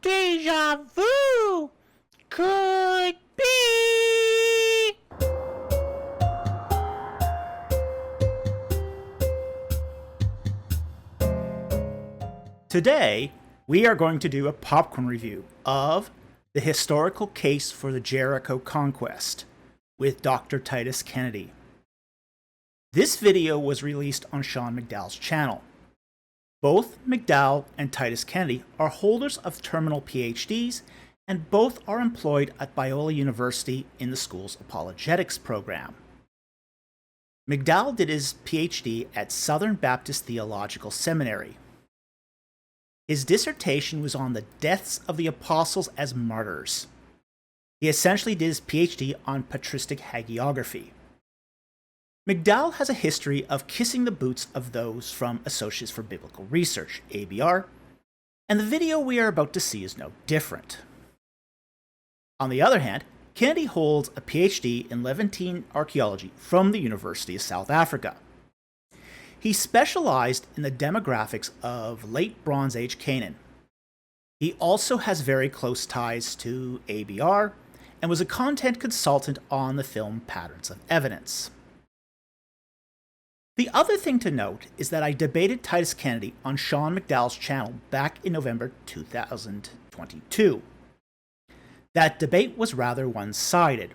Deja vu could be. Today, we are going to do a popcorn review of The Historical Case for the Jericho Conquest with Dr. Titus Kennedy. This video was released on Sean McDowell's channel. Both McDowell and Titus Kennedy are holders of terminal PhDs, and both are employed at Biola University in the school's apologetics program. McDowell did his PhD at Southern Baptist Theological Seminary. His dissertation was on the deaths of the apostles as martyrs. He essentially did his PhD on patristic hagiography. McDowell has a history of kissing the boots of those from Associates for Biblical Research, ABR, and the video we are about to see is no different. On the other hand, Kennedy holds a PhD in Levantine archaeology from the University of South Africa. He specialized in the demographics of late Bronze Age Canaan. He also has very close ties to ABR and was a content consultant on the film Patterns of Evidence. The other thing to note is that I debated Titus Kennedy on Sean McDowell's channel back in November 2022. That debate was rather one-sided,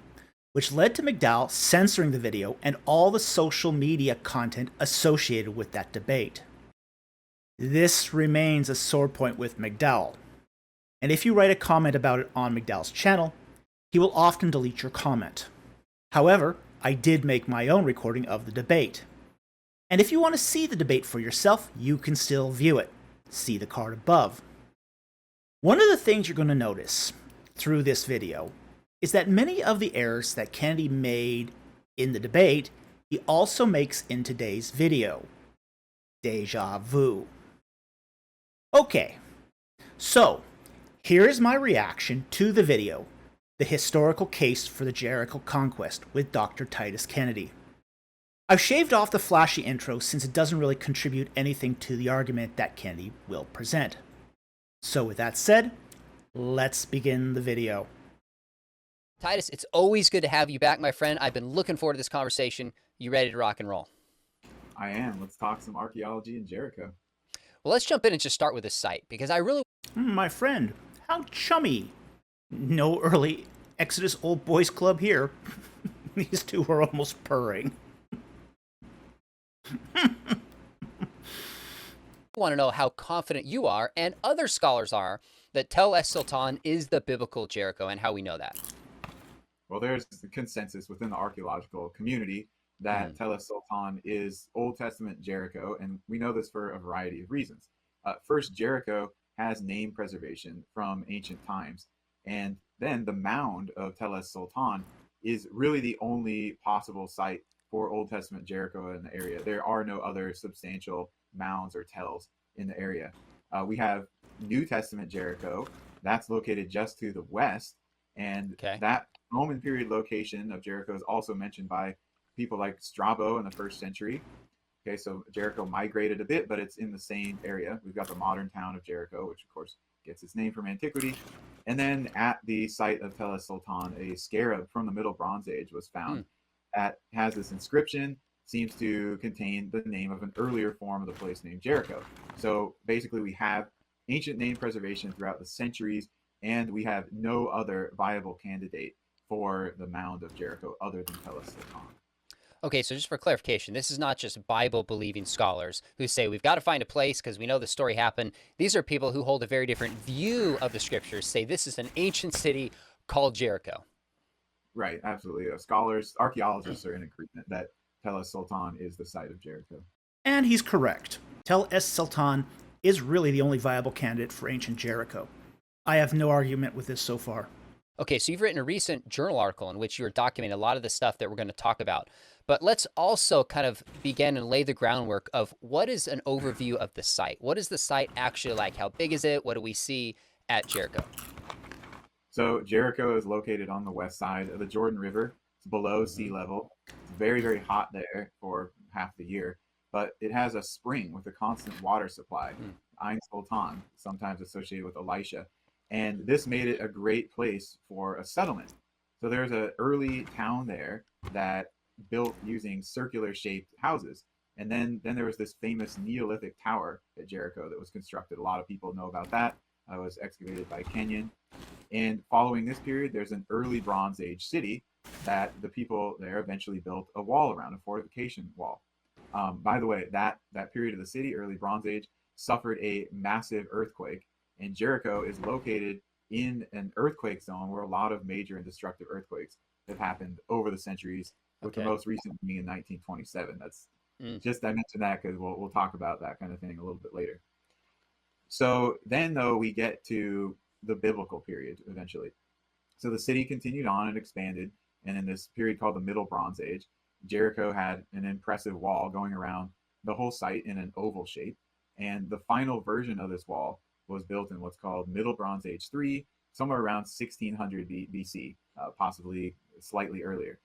which led to McDowell censoring the video and all the social media content associated with that debate. This remains a sore point with McDowell, and if you write a comment about it on McDowell's channel, he will often delete your comment. However, I did make my own recording of the debate. And if you want to see the debate for yourself, you can still view it. See the card above. One of the things you're going to notice through this video is that many of the errors that Kennedy made in the debate, he also makes in today's video. Deja vu. Okay, so here's my reaction to the video, The Historical Case for the Jericho Conquest with Dr. Titus Kennedy. I've shaved off the flashy intro since it doesn't really contribute anything to the argument that Kennedy will present. So with that said, let's begin the video. Titus, it's always good to have you back, my friend. I've been looking forward to this conversation. You ready to rock and roll? I am. Let's talk some archaeology in Jericho. Well, let's jump in and just start with this site, because I really... My friend, how chummy. No early Exodus Old Boys Club here. These two are almost purring. want to know how confident you are, and other scholars are, that Tel Es Sultan is the biblical Jericho, and how we know that. Well, there's the consensus within the archaeological community that Tel Es Sultan is Old Testament Jericho, and we know this for a variety of reasons. First, Jericho has name preservation from ancient times, and then the mound of Tel Es Sultan is really the only possible site for Old Testament Jericho in the area. There are no other substantial mounds or tells in the area. We have New Testament Jericho. That's located just to the west, and that Roman period location of Jericho is also mentioned by people like Strabo in the 1st century. Okay, so Jericho migrated a bit, but it's in the same area. We've got the modern town of Jericho, which of course gets its name from antiquity. And then at the site of Tel Es Sultan, a scarab from the Middle Bronze Age was found that has this inscription, seems to contain the name of an earlier form of the place named Jericho. So basically we have ancient name preservation throughout the centuries, and we have no other viable candidate for the mound of Jericho other than Tel Es Sultan. Okay, so just for clarification, this is not just Bible-believing scholars who say we've got to find a place because we know the story happened. These are people who hold a very different view of the scriptures, say this is an ancient city called Jericho. Right, absolutely. Scholars, archaeologists are in agreement that Tel Es Sultan is the site of Jericho. And he's correct. Tel Es Sultan is really the only viable candidate for ancient Jericho. I have no argument with this so far. Okay, so you've written a recent journal article in which you're documenting a lot of the stuff that we're going to talk about. But let's also kind of begin and lay the groundwork of what is an overview of the site. What is the site actually like? How big is it? What do we see at Jericho? So Jericho is located on the west side of the Jordan River. It's below sea level. It's very, very hot there for half the year. but it has a spring with a constant water supply, Ein Sultan, sometimes associated with Elisha. And this made it a great place for a settlement. So there's an early town there that built using circular shaped houses. And then there was this famous Neolithic tower at Jericho that was constructed. A lot of people know about that. It was excavated by Kenyon. And following this period, there's an early Bronze Age city that the people there eventually built a wall around, a fortification wall. By the way, that period of the city, early Bronze Age, suffered a massive earthquake, and Jericho is located in an earthquake zone where a lot of major and destructive earthquakes have happened over the centuries, with the most recent being in 1927. That's just, I mentioned that because we'll talk about that kind of thing a little bit later. So then, though, we get to the biblical period eventually. So the city continued on and expanded, and in this period called the Middle Bronze Age, Jericho had an impressive wall going around the whole site in an oval shape, and the final version of this wall was built in what's called Middle Bronze Age 3, somewhere around 1600 BC, possibly slightly earlier.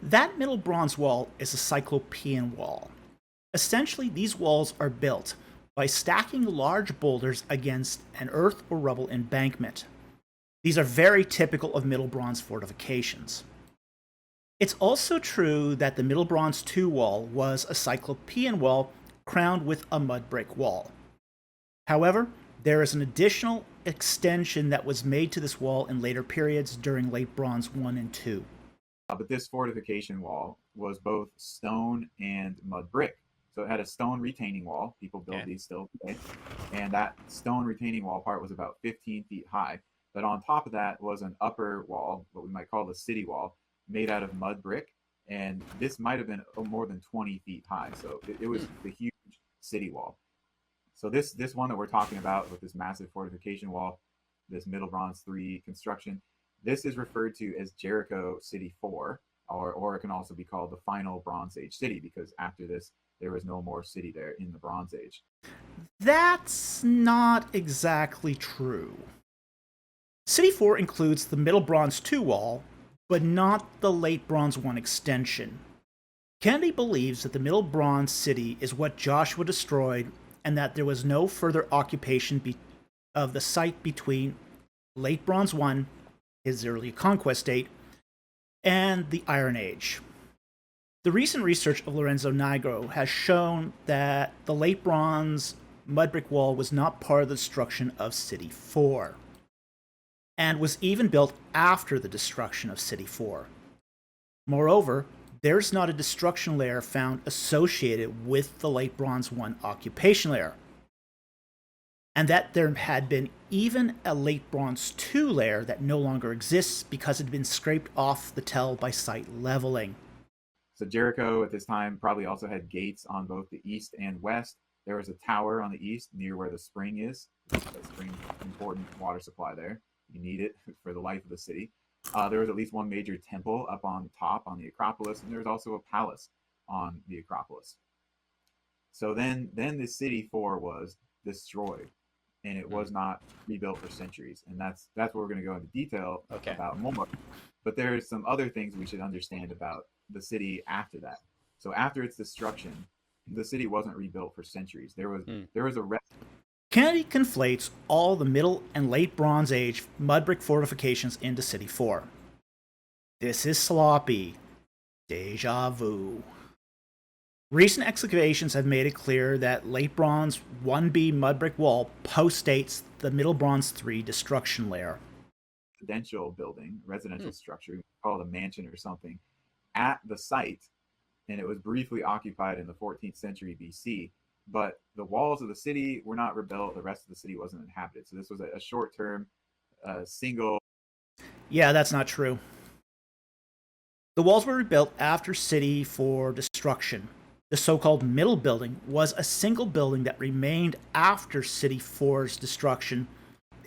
That Middle Bronze Wall is a Cyclopean wall. Essentially, these walls are built by stacking large boulders against an earth or rubble embankment. These are very typical of Middle Bronze fortifications. It's also true that the Middle Bronze II wall was a Cyclopean wall crowned with a mud brick wall. However, there is an additional extension that was made to this wall in later periods during Late Bronze I and II. But this fortification wall was both stone and mud brick. So it had a stone retaining wall. People build these still today. And that stone retaining wall part was about 15 feet high. But on top of that was an upper wall, what we might call the city wall, made out of mud brick. And this might have been more than 20 feet high. So it was the huge city wall. So this one that we're talking about with this massive fortification wall, this Middle Bronze III construction, this is referred to as Jericho City 4, or it can also be called the final Bronze Age city, because after this, there was no more city there in the Bronze Age. That's not exactly true. City 4 includes the Middle Bronze II wall, but not the Late Bronze I extension. Kennedy believes that the Middle Bronze city is what Joshua destroyed, and that there was no further occupation of the site between Late Bronze I, his early conquest date, and the Iron Age. The recent research of Lorenzo Nigro has shown that the Late Bronze mud brick wall was not part of the destruction of City 4, and was even built after the destruction of City 4. Moreover, there's not a destruction layer found associated with the Late Bronze I occupation layer, and that there had been even a Late Bronze II layer that no longer exists because it had been scraped off the tell by site leveling. So Jericho at this time probably also had gates on both the east and west. There was a tower on the east near where the spring is. The spring, important water supply there. You need it for the life of the city. There was at least one major temple up on top on the Acropolis, and there was also a palace on the Acropolis. So then the City 4 was destroyed, and it was not rebuilt for centuries. And that's what we're going to go into detail about more. But there's some other things we should understand about the city after that. So after its destruction, the city wasn't rebuilt for centuries. There was a Kennedy conflates all the Middle and Late Bronze Age mud brick fortifications into City 4. This is sloppy. Deja vu. Recent excavations have made it clear that Late Bronze 1B mud brick wall postdates the Middle Bronze 3 destruction layer. Residential building, residential structure, called a mansion or something, at the site, and it was briefly occupied in the 14th century BC. But the walls of the city were not rebuilt. The rest of the city wasn't inhabited. So this was a short-term, single... Yeah, that's not true. The walls were rebuilt after City 4 destruction. The so-called Middle Building was a single building that remained after City 4's destruction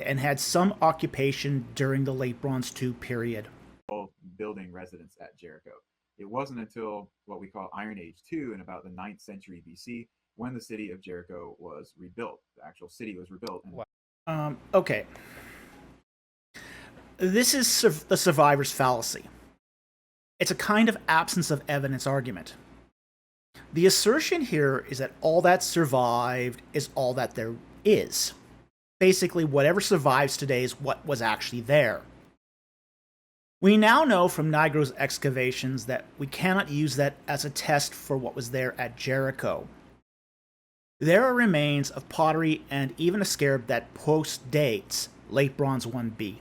and had some occupation during the Late Bronze II period. Building residence at Jericho. It wasn't until what we call Iron Age 2 in about the 9th century BC when the city of Jericho was rebuilt. The actual city was rebuilt. Okay. This is the survivor's fallacy. It's a kind of absence of evidence argument. The assertion here is that all that survived is all that there is. Basically, whatever survives today is what was actually there. We now know from Nigro's excavations that we cannot use that as a test for what was there at Jericho. There are remains of pottery and even a scarab that post-dates Late Bronze 1B.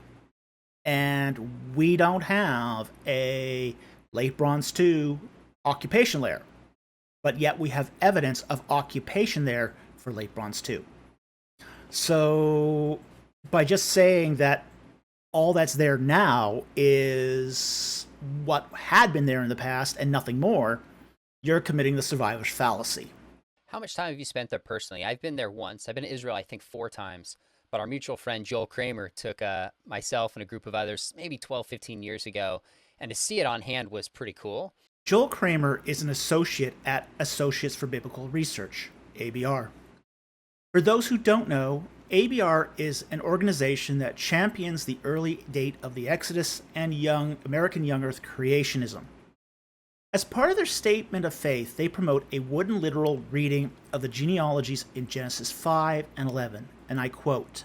And we don't have a Late Bronze 2 occupation layer. But yet we have evidence of occupation there for Late Bronze 2. So by just saying that all that's there now is what had been there in the past and nothing more, you're committing the survivor's fallacy. How much time have you spent there personally? I've been there once. I've been to Israel, I think 4 times. But our mutual friend Joel Kramer took myself and a group of others maybe 12, 15 years ago. And to see it on hand was pretty cool. Joel Kramer is an associate at Associates for Biblical Research, ABR. For those who don't know, ABR is an organization that champions the early date of the Exodus and American young earth creationism. As part of their statement of faith, they promote a wooden literal reading of the genealogies in Genesis 5 and 11, and I quote,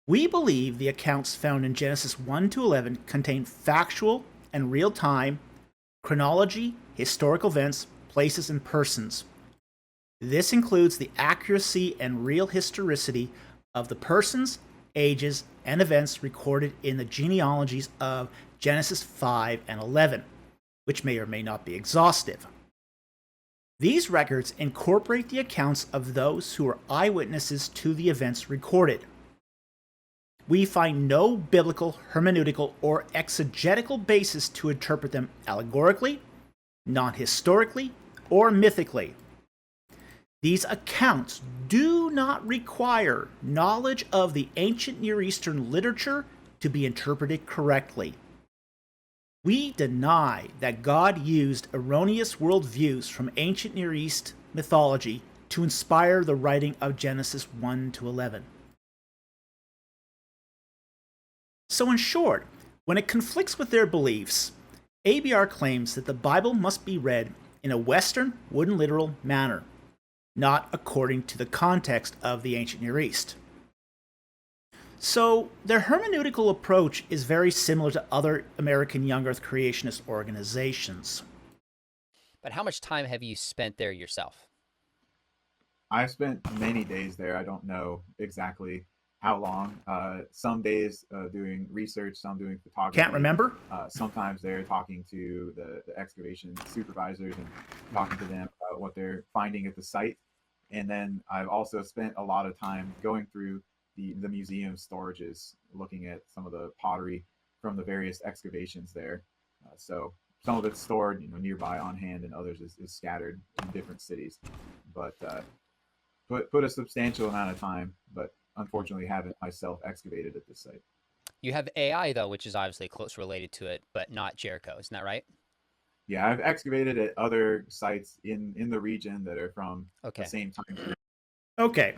"We believe the accounts found in Genesis 1 to 11 contain factual and real-time chronology, historical events, places, and persons. This includes the accuracy and real historicity of the persons, ages, and events recorded in the genealogies of Genesis 5 and 11, which may or may not be exhaustive. These records incorporate the accounts of those who were eyewitnesses to the events recorded. We find no biblical, hermeneutical, or exegetical basis to interpret them allegorically, non-historically, or mythically. These accounts do not require knowledge of the ancient Near Eastern literature to be interpreted correctly. We deny that God used erroneous worldviews from ancient Near East mythology to inspire the writing of Genesis 1 to 11. So in short, when it conflicts with their beliefs, ABR claims that the Bible must be read in a Western, wooden literal manner, not according to the context of the ancient Near East. So their hermeneutical approach is very similar to other American young earth creationist organizations. But how much time have you spent there yourself? I've spent many days there. I don't know exactly how long. Some days doing research, some doing photography. Can't remember? Sometimes they're talking to the excavation supervisors and talking to them about what they're finding at the site. And then I've also spent a lot of time going through the museum storages, looking at some of the pottery from the various excavations there. So some of it's stored, nearby on hand, and others is scattered in different cities. But put a substantial amount of time, but unfortunately haven't myself excavated at this site. You have AI though, which is obviously close related to it, but not Jericho. Isn't that right? Yeah, I've excavated at other sites in the region that are from the same time period. Okay.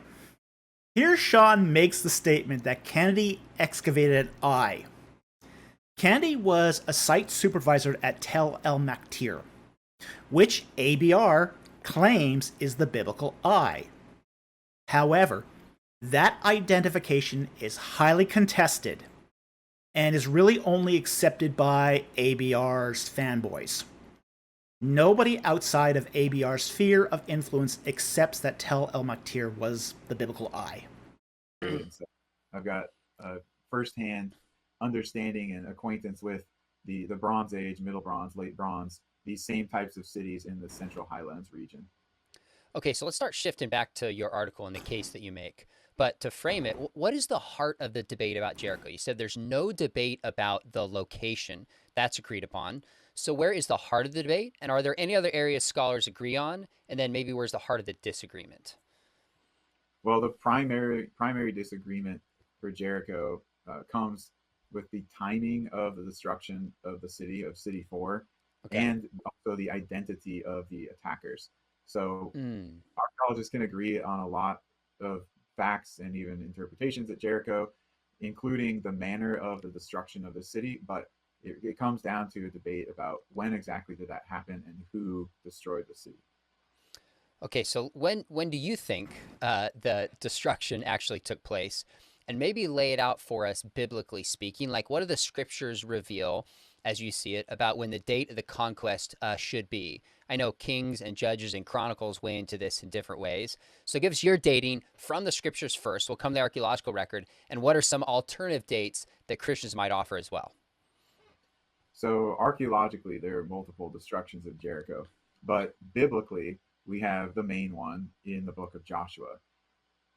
Here Sean makes the statement that Kennedy excavated at Ai. Kennedy was a site supervisor at Tel El Maktir, which ABR claims is the biblical Ai. However, that identification is highly contested and is really only accepted by ABR's fanboys. Nobody outside of ABR's sphere of influence accepts that Tel El Maktir was the biblical Ai. So I've got a firsthand understanding and acquaintance with the Bronze Age, Middle Bronze, Late Bronze, these same types of cities in the Central Highlands region. Okay, so let's start shifting back to your article and the case that you make. But to frame it, what is the heart of the debate about Jericho? You said there's no debate about the location. That's agreed upon. So where is the heart of the debate? And are there any other areas scholars agree on? And then maybe where's the heart of the disagreement? Well, the primary disagreement for Jericho comes with the timing of the destruction of the city, of City 4, and also the identity of the attackers. So archaeologists can agree on a lot of facts and even interpretations at Jericho, including the manner of the destruction of the city, but it comes down to a debate about when exactly did that happen and who destroyed the city. Okay, so when do you think the destruction actually took place? And maybe lay it out for us biblically speaking. Like, what do the scriptures reveal, as you see it, about when the date of the conquest should be? I know Kings and Judges and Chronicles weigh into this in different ways. So give us your dating from the scriptures first. We'll come to the archaeological record. And what are some alternative dates that Christians might offer as well? So archaeologically, there are multiple destructions of Jericho, but biblically, we have the main one in the book of Joshua.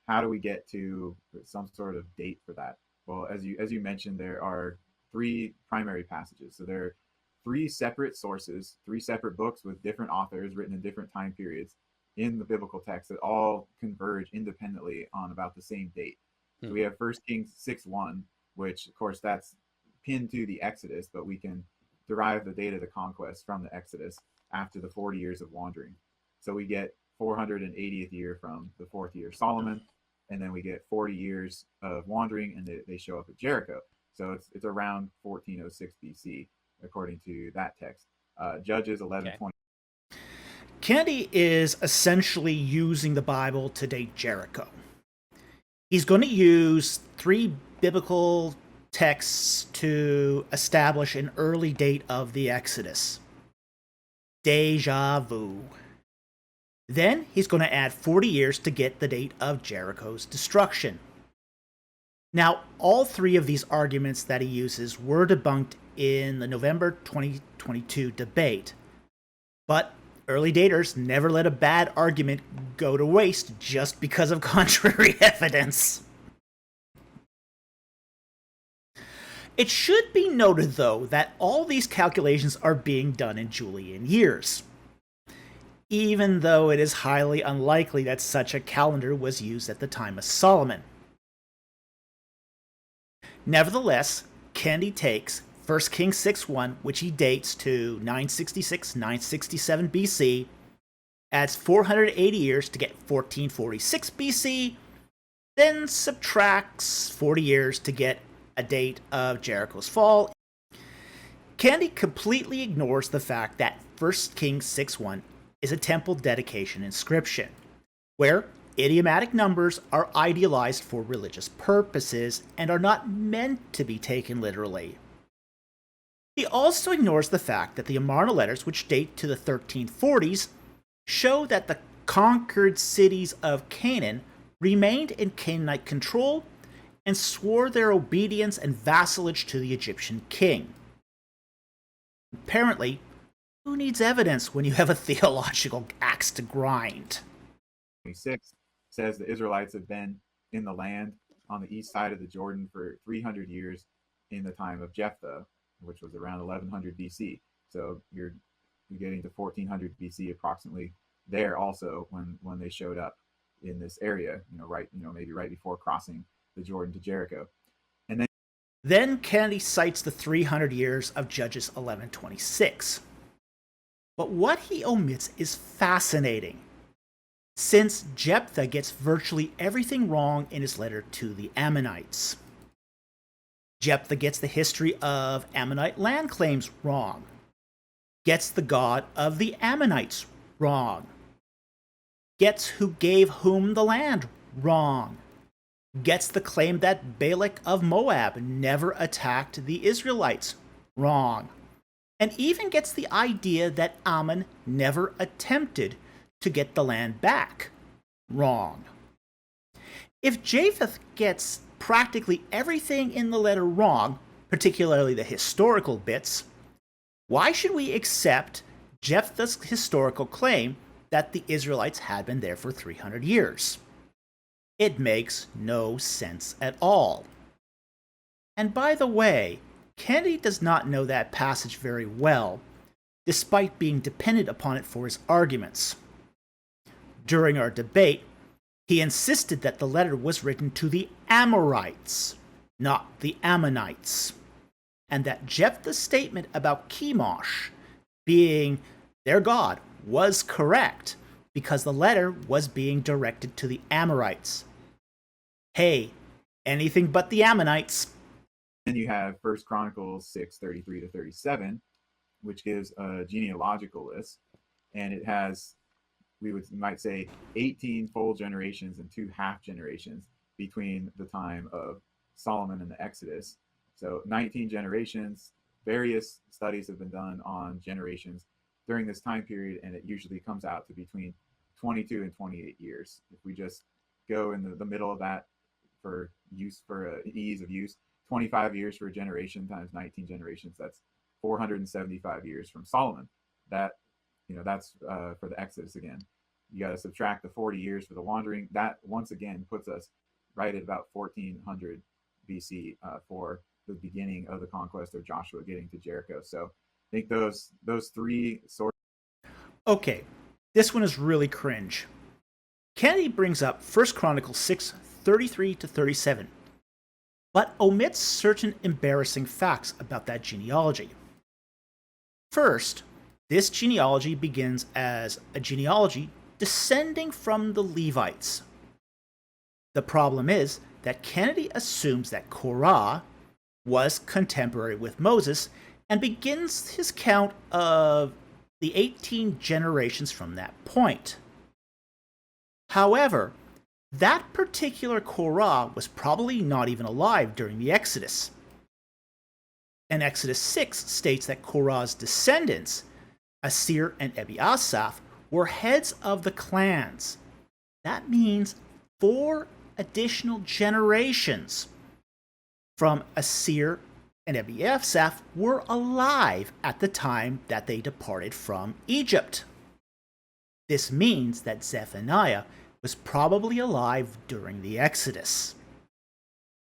How do we get to some sort of date for that? Well, as you mentioned, there are three primary passages. So there are three separate sources, three separate books with different authors written in different time periods in the biblical text that all converge independently on about the same date. So we have 1 Kings 6:1, which of course that's pinned to the Exodus, but we can derive the date of the conquest from the Exodus after the 40 years of wandering. So we get 480th year from the fourth year of Solomon, and then we get 40 years of wandering, and they show up at Jericho. So it's around 1406 BC, according to that text. Judges 11:20. Kennedy is essentially using the Bible to date Jericho. He's going to use three biblical texts to establish an early date of the Exodus. Deja vu. Then he's going to add 40 years to get the date of Jericho's destruction. Now, all three of these arguments that he uses were debunked in the November 2022 debate. But early daters never let a bad argument go to waste just because of contrary evidence. It should be noted, though, that all these calculations are being done in Julian years, even though it is highly unlikely that such a calendar was used at the time of Solomon. Nevertheless, Kennedy takes 1 Kings 6:1, which he dates to 966-967 BC, adds 480 years to get 1446 BC, then subtracts 40 years to get a date of Jericho's fall. Kennedy completely ignores the fact that 1 Kings 6:1 is a temple dedication inscription, where idiomatic numbers are idealized for religious purposes and are not meant to be taken literally. He also ignores the fact that the Amarna letters, which date to the 1340s, show that the conquered cities of Canaan remained in Canaanite control and swore their obedience and vassalage to the Egyptian king. Apparently, who needs evidence when you have a theological axe to grind? 26 says the Israelites have been in the land on the east side of the Jordan for 300 years in the time of Jephthah, which was around 1100 BC. So you're getting to 1400 BC approximately there also when they showed up in this area, maybe right before crossing the Jordan to Jericho. And then Kennedy cites the 300 years of Judges 11:26. But what he omits is fascinating, since Jephthah gets virtually everything wrong in his letter to the Ammonites. Jephthah gets the history of Ammonite land claims wrong, gets the God of the Ammonites wrong, gets who gave whom the land wrong, gets the claim that Balak of Moab never attacked the Israelites wrong, and even gets the idea that Ammon never attempted to get the land back wrong. If Japheth gets practically everything in the letter wrong, particularly the historical bits, why should we accept Jephthah's historical claim that the Israelites had been there for 300 years? It makes no sense at all. And by the way, Kennedy does not know that passage very well, despite being dependent upon it for his arguments. During our debate, he insisted that the letter was written to the Amorites, not the Ammonites, and that Jephthah's statement about Chemosh being their god was correct because the letter was being directed to the Amorites. Hey, anything but the Ammonites. Then you have First Chronicles 6:33 to 37, which gives a genealogical list, and it has, might say, 18 full generations and 2 half generations between the time of Solomon and the Exodus. So 19 generations. Various studies have been done on generations during this time period, and it usually comes out to between 22 and 28 years. If we just go in the middle of that for use, for ease of use, 25 years for a generation times 19 generations, that's 475 years from Solomon. That, that's for the Exodus again. You got to subtract the 40 years for the wandering. That once again puts us right at about 1400 BC for the beginning of the conquest of Joshua getting to Jericho. So I think those 3 sources. Okay, this one is really cringe. Kennedy brings up 1 Chronicles 6:33 to 37, but omits certain embarrassing facts about that genealogy. First, this genealogy begins as a genealogy descending from the Levites. The problem is that Kennedy assumes that Korah was contemporary with Moses and begins his count of the 18 generations from that point. However, that particular Korah was probably not even alive during the Exodus. And Exodus 6 states that Korah's descendants, Asir and Ebiasaph, were heads of the clans. That means 4 additional generations from Asir and Ebiasaph were alive at the time that they departed from Egypt. This means that Zephaniah was probably alive during the Exodus.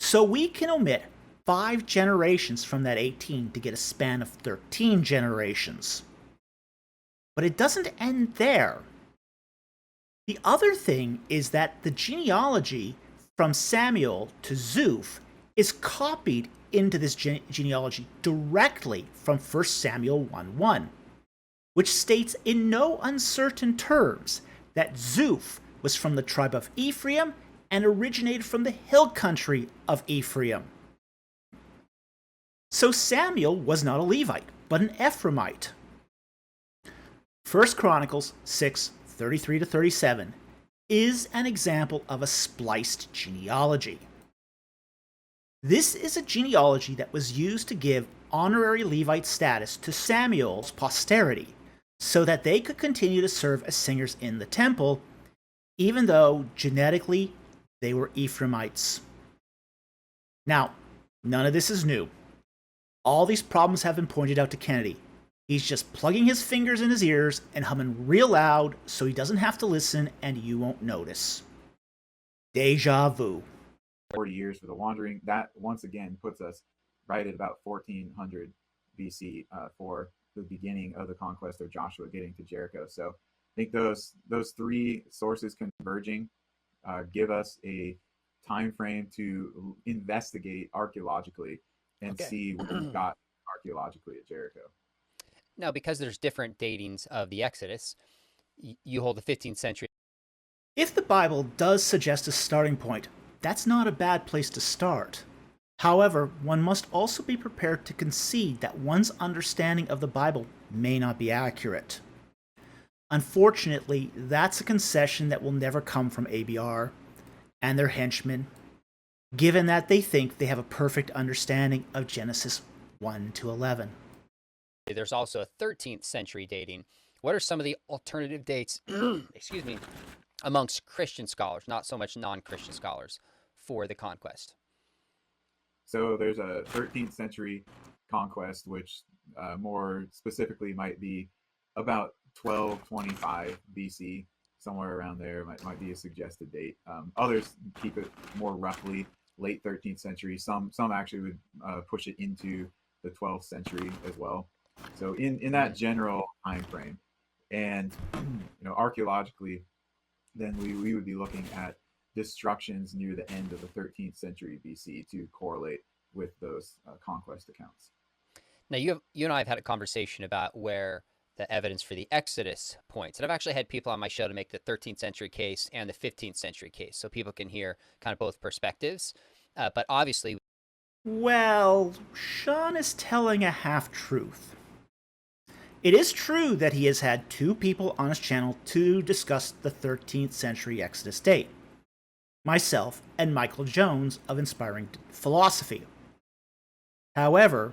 So we can omit 5 generations from that 18 to get a span of 13 generations. But it doesn't end there. The other thing is that the genealogy from Samuel to Zuph is copied into this genealogy directly from 1 Samuel 1:1, which states in no uncertain terms that Zuph was from the tribe of Ephraim and originated from the hill country of Ephraim. So Samuel was not a Levite, but an Ephraimite. 1 Chronicles 6:33 to 37 is an example of a spliced genealogy. This is a genealogy that was used to give honorary Levite status to Samuel's posterity, so that they could continue to serve as singers in the temple, even though genetically they were Ephraimites. Now, none of this is new. All these problems have been pointed out to Kennedy. He's just plugging his fingers in his ears and humming real loud so he doesn't have to listen and you won't notice. Deja vu. 40 years for the wandering. That once again puts us right at about 1400 BC for the beginning of the conquest of Joshua getting to Jericho. So I think those 3 sources converging give us a time frame to investigate archaeologically and see what we've got archaeologically at Jericho. Now, because there's different datings of the Exodus, you hold the 15th century. If the Bible does suggest a starting point, that's not a bad place to start. However, one must also be prepared to concede that one's understanding of the Bible may not be accurate. Unfortunately, that's a concession that will never come from ABR and their henchmen, given that they think they have a perfect understanding of Genesis 1 to 11. There's also a 13th century dating. What are some of the alternative dates, excuse me, amongst Christian scholars, not so much non-Christian scholars, for the conquest? So there's a 13th century conquest, which more specifically might be about 1225 BC, somewhere around there might be a suggested date. Others keep it more roughly late 13th century. Some actually would push it into the 12th century as well. So in that general time frame, and archaeologically, then we would be looking at destructions near the end of the 13th century BC to correlate with those conquest accounts. Now, you and I have had a conversation about where the evidence for the Exodus points. And I've actually had people on my show to make the 13th century case and the 15th century case, so people can hear kind of both perspectives. But obviously, Well, Sean is telling a half-truth. It is true that he has had two people on his channel to discuss the 13th century Exodus date. Myself and Michael Jones of Inspiring Philosophy. However,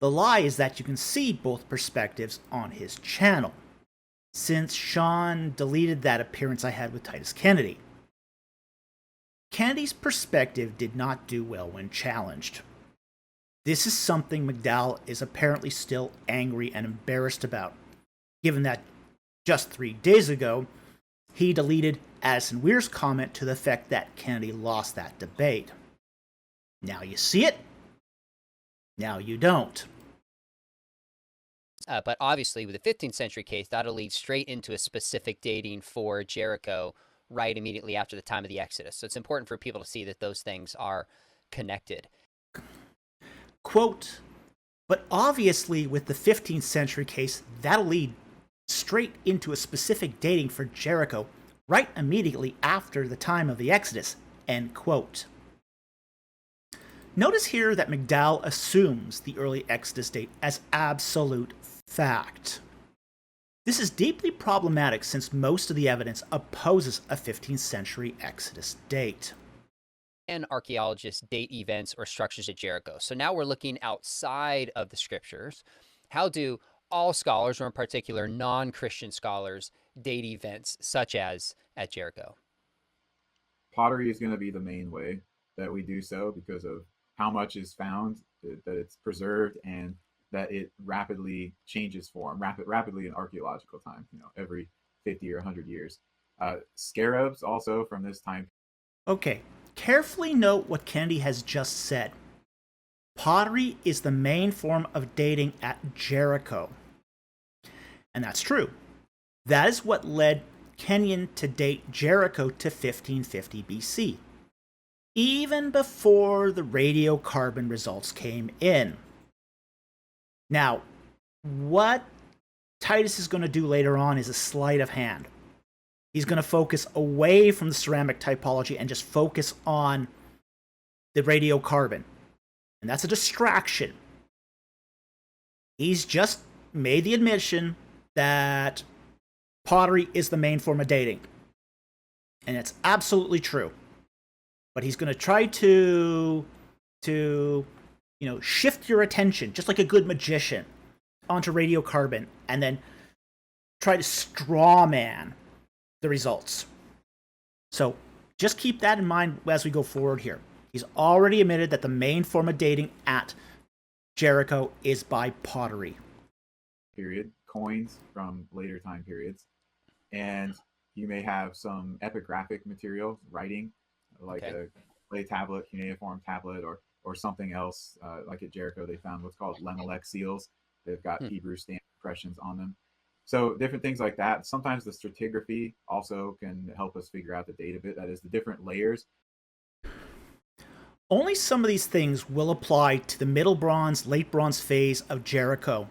the lie is that you can see both perspectives on his channel, since Sean deleted that appearance I had with Titus Kennedy. Kennedy's perspective did not do well when challenged. This is something McDowell is apparently still angry and embarrassed about, given that just 3 days ago, he deleted Addison Weir's comment to the effect that Kennedy lost that debate. Now you see it, now you don't. But obviously, with the 15th century case, that'll lead straight into a specific dating for Jericho right immediately after the time of the Exodus. So it's important for people to see that those things are connected. Quote, but obviously with the 15th century case, that'll lead straight into a specific dating for Jericho right immediately after the time of the Exodus, end quote. Notice here that McDowell assumes the early Exodus date as absolute fact. This is deeply problematic since most of the evidence opposes a 15th century Exodus date. And archaeologists date events or structures at Jericho. So now we're looking outside of the scriptures. How do all scholars, or in particular non-Christian scholars, date events such as at Jericho? Pottery is going to be the main way that we do so because of how much is found, that it's preserved, and that it rapidly changes form, rapidly in archaeological time, every 50 or 100 years. Scarabs also from this time. Okay, carefully note what Kennedy has just said. Pottery is the main form of dating at Jericho. And that's true. That is what led Kenyon to date Jericho to 1550 BC, even before the radiocarbon results came in. Now, what Titus is going to do later on is a sleight of hand. He's going to focus away from the ceramic typology and just focus on the radiocarbon. And that's a distraction. He's just made the admission that pottery is the main form of dating. And it's absolutely true. But he's going to try to shift your attention, just like a good magician, onto radiocarbon, and then try to straw man the results. So just keep that in mind as we go forward here. He's already admitted that the main form of dating at Jericho is by pottery. Period, coins from later time periods, and you may have some epigraphic material, writing, like a clay tablet, cuneiform tablet, or something else. Like at Jericho, they found what's called Lemelec seals. They've got Hebrew stamp impressions on them. So different things like that. Sometimes the stratigraphy also can help us figure out the date of it. That is, the different layers. Only some of these things will apply to the Middle Bronze, Late Bronze phase of Jericho.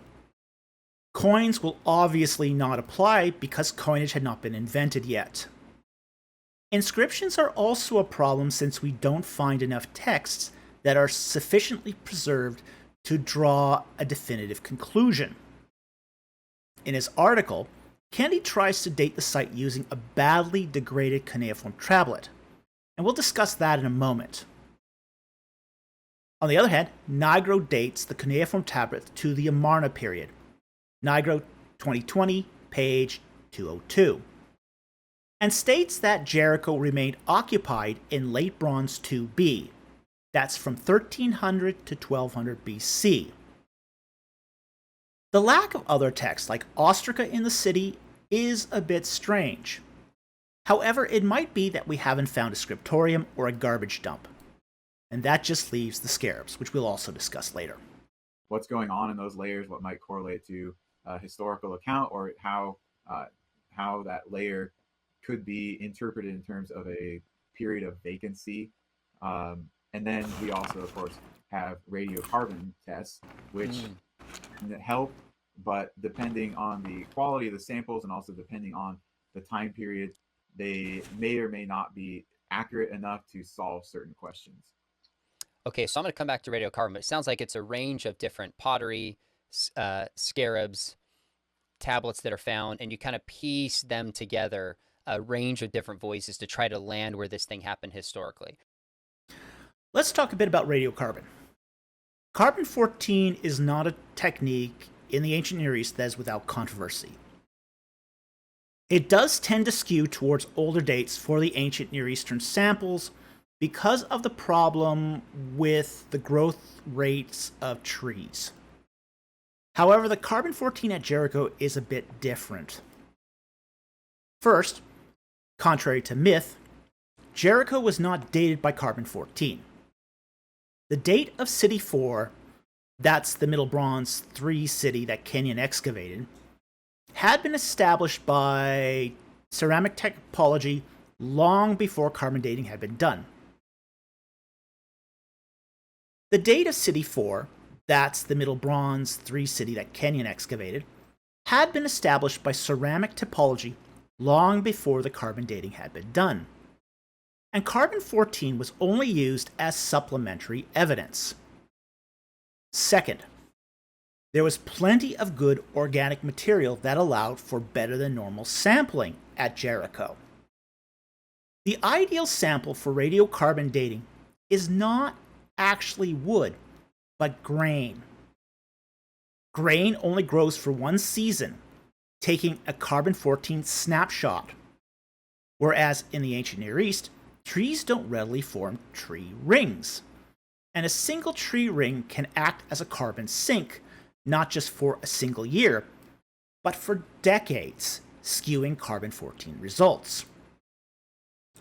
Coins will obviously not apply because coinage had not been invented yet. Inscriptions are also a problem since we don't find enough texts that are sufficiently preserved to draw a definitive conclusion. In his article, Kennedy tries to date the site using a badly degraded cuneiform tablet, and we'll discuss that in a moment. On the other hand, Nigro dates the cuneiform tablet to the Amarna period, Nigro 2020, page 202, and states that Jericho remained occupied in Late Bronze 2B, that's from 1300 to 1200 BC. The lack of other texts like ostraca in the city is a bit strange. However, it might be that we haven't found a scriptorium or a garbage dump. And that just leaves the scarabs, which we'll also discuss later. What's going on in those layers, what might correlate to a historical account, or how that layer could be interpreted in terms of a period of vacancy. And then we also, of course, have radiocarbon tests, which help, but depending on the quality of the samples and also depending on the time period, they may or may not be accurate enough to solve certain questions. Okay, so I'm going to come back to radiocarbon, but it sounds like it's a range of different pottery, scarabs, tablets that are found, and you kind of piece them together, a range of different voices to try to land where this thing happened historically. Let's talk a bit about radiocarbon. Carbon-14 is not a technique in the ancient Near East that is without controversy. It does tend to skew towards older dates for the ancient Near Eastern samples because of the problem with the growth rates of trees. However, the carbon-14 at Jericho is a bit different. First, contrary to myth, Jericho was not dated by carbon-14. The date of City 4, that's the Middle Bronze 3 city that Kenyon excavated, had been established by ceramic typology long before carbon dating had been done. The date of City 4, that's the Middle Bronze 3 city that Kenyon excavated, had been established by ceramic typology long before the carbon dating had been done. And carbon-14 was only used as supplementary evidence. Second, there was plenty of good organic material that allowed for better than normal sampling at Jericho. The ideal sample for radiocarbon dating is not actually wood, but grain. Grain only grows for one season, taking a carbon-14 snapshot, whereas in the ancient Near East, trees don't readily form tree rings, and a single tree ring can act as a carbon sink, not just for a single year, but for decades, skewing carbon-14 results.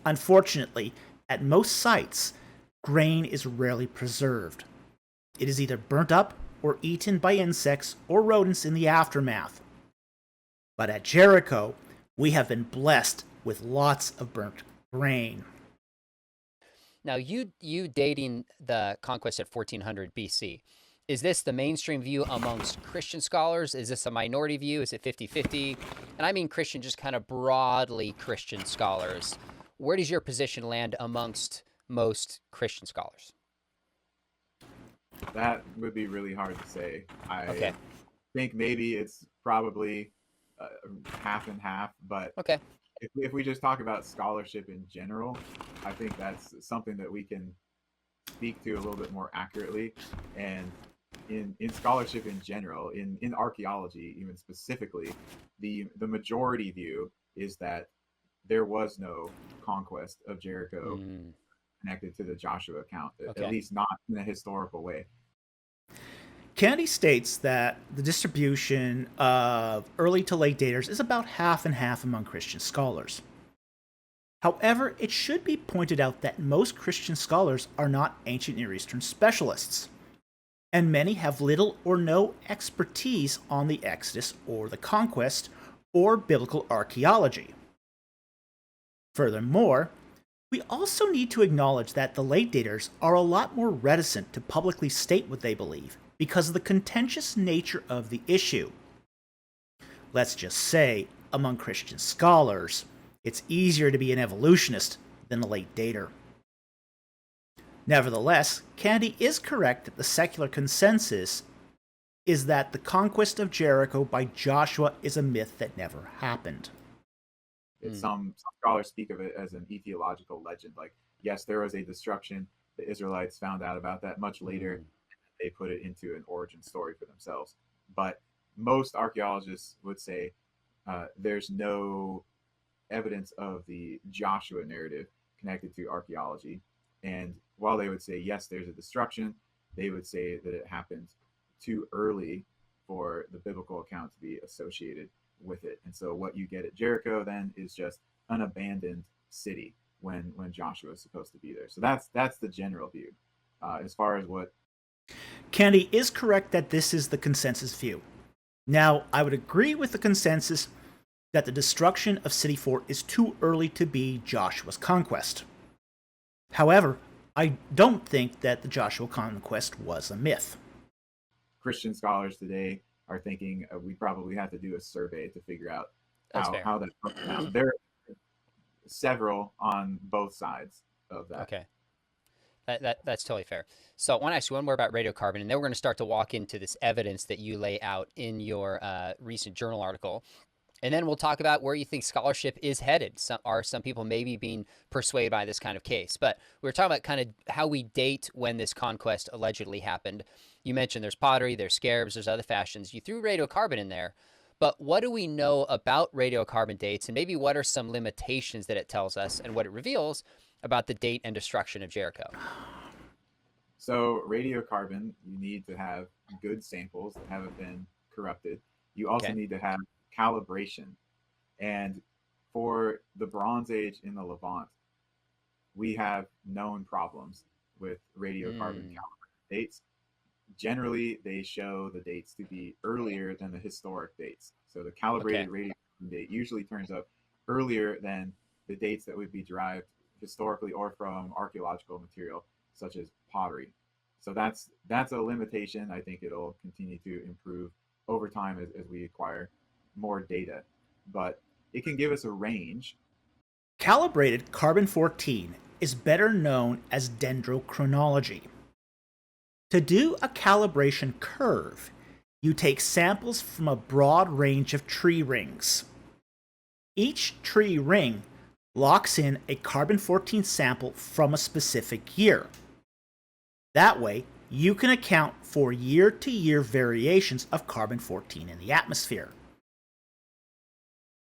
Unfortunately, at most sites, grain is rarely preserved. It is either burnt up or eaten by insects or rodents in the aftermath. But at Jericho, we have been blessed with lots of burnt grain. Now, you dating the conquest at 1400 BC, is this the mainstream view amongst Christian scholars? Is this a minority view? Is it 50-50? And I mean Christian, just kind of broadly Christian scholars. Where does your position land amongst most Christian scholars? That would be really hard to say. Okay. I think maybe it's probably half and half, but Okay. if we just talk about scholarship in general, I think that's something that we can speak to a little bit more accurately. And in scholarship in general, in archaeology even specifically, the majority view is that there was no conquest of Jericho connected to the Joshua account, Okay. at least not in a historical way. Kennedy states that the distribution of early to late daters is about half and half among Christian scholars. However, it should be pointed out that most Christian scholars are not ancient Near Eastern specialists, and many have little or no expertise on the Exodus or the conquest or biblical archaeology. Furthermore, we also need to acknowledge that the late daters are a lot more reticent to publicly state what they believe because of the contentious nature of the issue. Let's just say, among Christian scholars, it's easier to be an evolutionist than a late dater. Nevertheless, Kennedy is correct that the secular consensus is that the conquest of Jericho by Joshua is a myth that never happened. Some scholars speak of it as an etiological legend. Like, yes, there was a destruction. The Israelites found out about that much later. They put it into an origin story for themselves. But most archaeologists would say there's no evidence of the Joshua narrative connected to archaeology. And while they would say, yes, there's a destruction, they would say that it happened too early for the biblical account to be associated with it. And so what you get at Jericho then is just an abandoned city when Joshua is supposed to be there. So that's the general view. As far as what Kennedy is correct that this is the consensus view. Now, I would agree with the consensus that the destruction of City 4 is too early to be Joshua's conquest. However, I don't think that the Joshua conquest was a myth. Christian scholars today are thinking we probably have to do a survey to figure out how that broke down. There are several on both sides of that. Okay. That's totally fair. So I want to ask you one more about radiocarbon, and then we're going to start to walk into this evidence that you lay out in your recent journal article. And then we'll talk about where you think scholarship is headed. Some people maybe being persuaded by this kind of case. But we were talking about kind of how we date when this conquest allegedly happened. You mentioned there's pottery, there's scarabs, there's other fashions. You threw radiocarbon in there. But what do we know about radiocarbon dates, and maybe what are some limitations that it tells us and what it reveals about the date and destruction of Jericho? So radiocarbon, you need to have good samples that haven't been corrupted. You also Okay. need to have calibration. And for the Bronze Age in the Levant, we have known problems with radiocarbon Mm, calibrated dates. Generally, they show the dates to be earlier than the historic dates. So the okay. calibrated radiocarbon date usually turns up earlier than the dates that would be derived historically or from archaeological material, such as pottery. So that's a limitation. I think it'll continue to improve over time as we acquire more data, but it can give us a range. Calibrated carbon-14 is better known as dendrochronology. To do a calibration curve, you take samples from a broad range of tree rings. Each tree ring locks in a carbon-14 sample from a specific year. That way, you can account for year-to-year variations of carbon-14 in the atmosphere.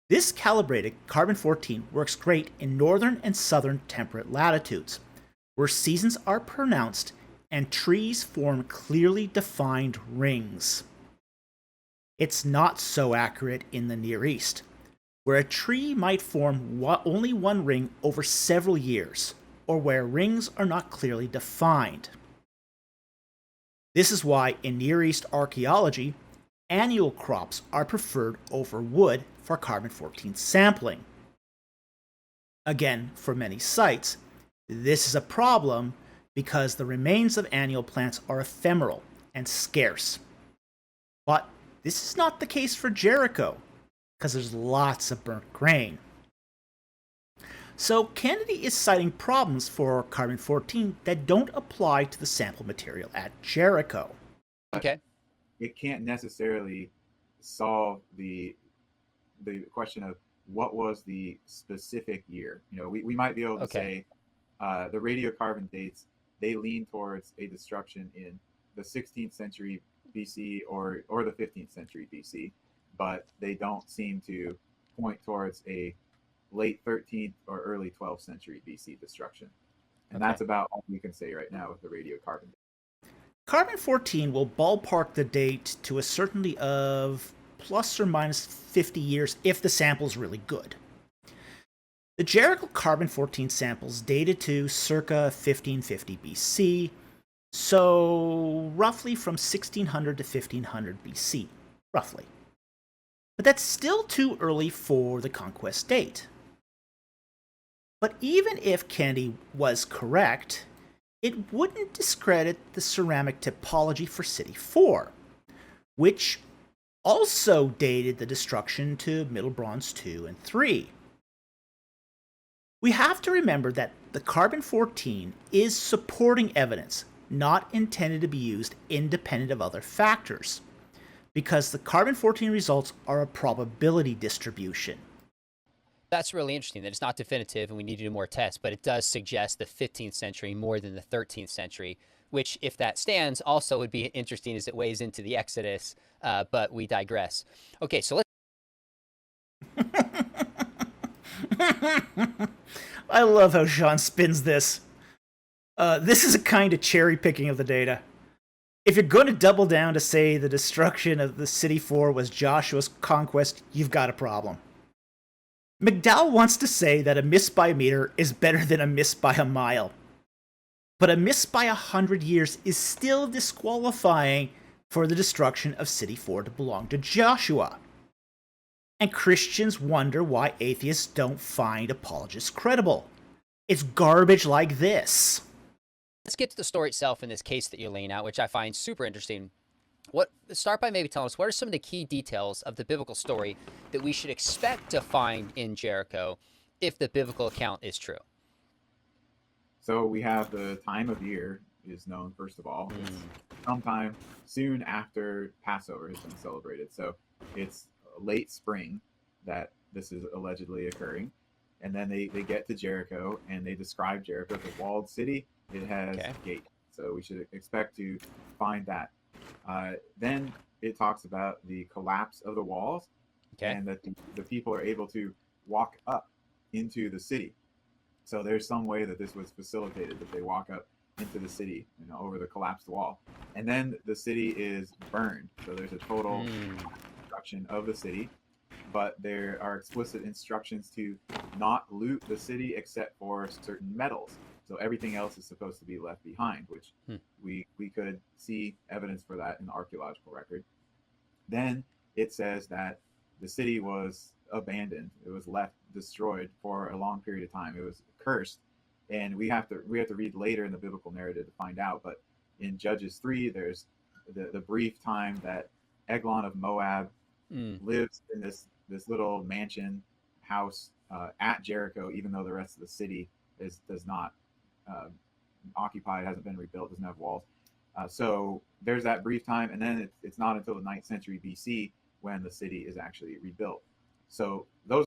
This calibrated carbon-14 works great in northern and southern temperate latitudes, where seasons are pronounced and trees form clearly defined rings. It's not so accurate in the Near East, where a tree might form only one ring over several years, or where rings are not clearly defined. This is why in Near East archaeology, annual crops are preferred over wood for carbon-14 sampling. Again, for many sites, this is a problem because the remains of annual plants are ephemeral and scarce. But this is not the case for Jericho, because there's lots of burnt grain. So Kennedy is citing problems for carbon-14 that don't apply to the sample material at Jericho. Okay. It can't necessarily solve the question of what was the specific year. We might be able to say the radiocarbon dates, they lean towards a destruction in the 16th century BC or the 15th century BC, but they don't seem to point towards a late 13th or early 12th century BC destruction. And that's about all we can say right now with the radiocarbon. Carbon-14 will ballpark the date to a certainty of plus or minus 50 years if the sample is really good. The Jericho carbon-14 samples dated to circa 1550 BC, so roughly from 1600 to 1500 BC, roughly. But that's still too early for the conquest date. But even if Kennedy was correct, it wouldn't discredit the ceramic typology for City 4, which also dated the destruction to Middle Bronze 2 and 3. We have to remember that the carbon-14 is supporting evidence, not intended to be used independent of other factors, because the carbon-14 results are a probability distribution. That's really interesting that it's not definitive and we need to do more tests, but it does suggest the 15th century more than the 13th century, which, if that stands, also would be interesting as it weighs into the Exodus, but we digress. Okay, so let's... I love how Sean spins this. This is a kind of cherry picking of the data. If you're going to double down to say the destruction of the City 4 was Joshua's conquest, you've got a problem. McDowell wants to say that a miss by a meter is better than a miss by a mile. But a miss by 100 years is still disqualifying for the destruction of City 4 to belong to Joshua. And Christians wonder why atheists don't find apologists credible. It's garbage like this. Let's get to the story itself in this case that you're laying out, which I find super interesting. Start by maybe telling us what are some of the key details of the biblical story that we should expect to find in Jericho if the biblical account is true. So we have the time of year is known, first of all. It's sometime soon after Passover has been celebrated. So it's late spring that this is allegedly occurring. And then they get to Jericho, and they describe Jericho as a walled city. It has gates. So we should expect to find that. Then it talks about the collapse of the walls, and that the people are able to walk up into the city. So there's some way that this was facilitated, that they walk up into the city, over the collapsed wall. And then the city is burned. So there's a total destruction of the city. But there are explicit instructions to not loot the city except for certain metals. So everything else is supposed to be left behind, which we could see evidence for that in the archaeological record. Then it says that the city was abandoned. It was left destroyed for a long period of time. It was cursed. And we have to read later in the biblical narrative to find out. But in Judges 3, there's the brief time that Eglon of Moab lives in this little mansion house at Jericho, even though the rest of the city does not occupied, hasn't been rebuilt, doesn't have walls. So there's that brief time, and then it's not until the 9th century BC when the city is actually rebuilt. So those.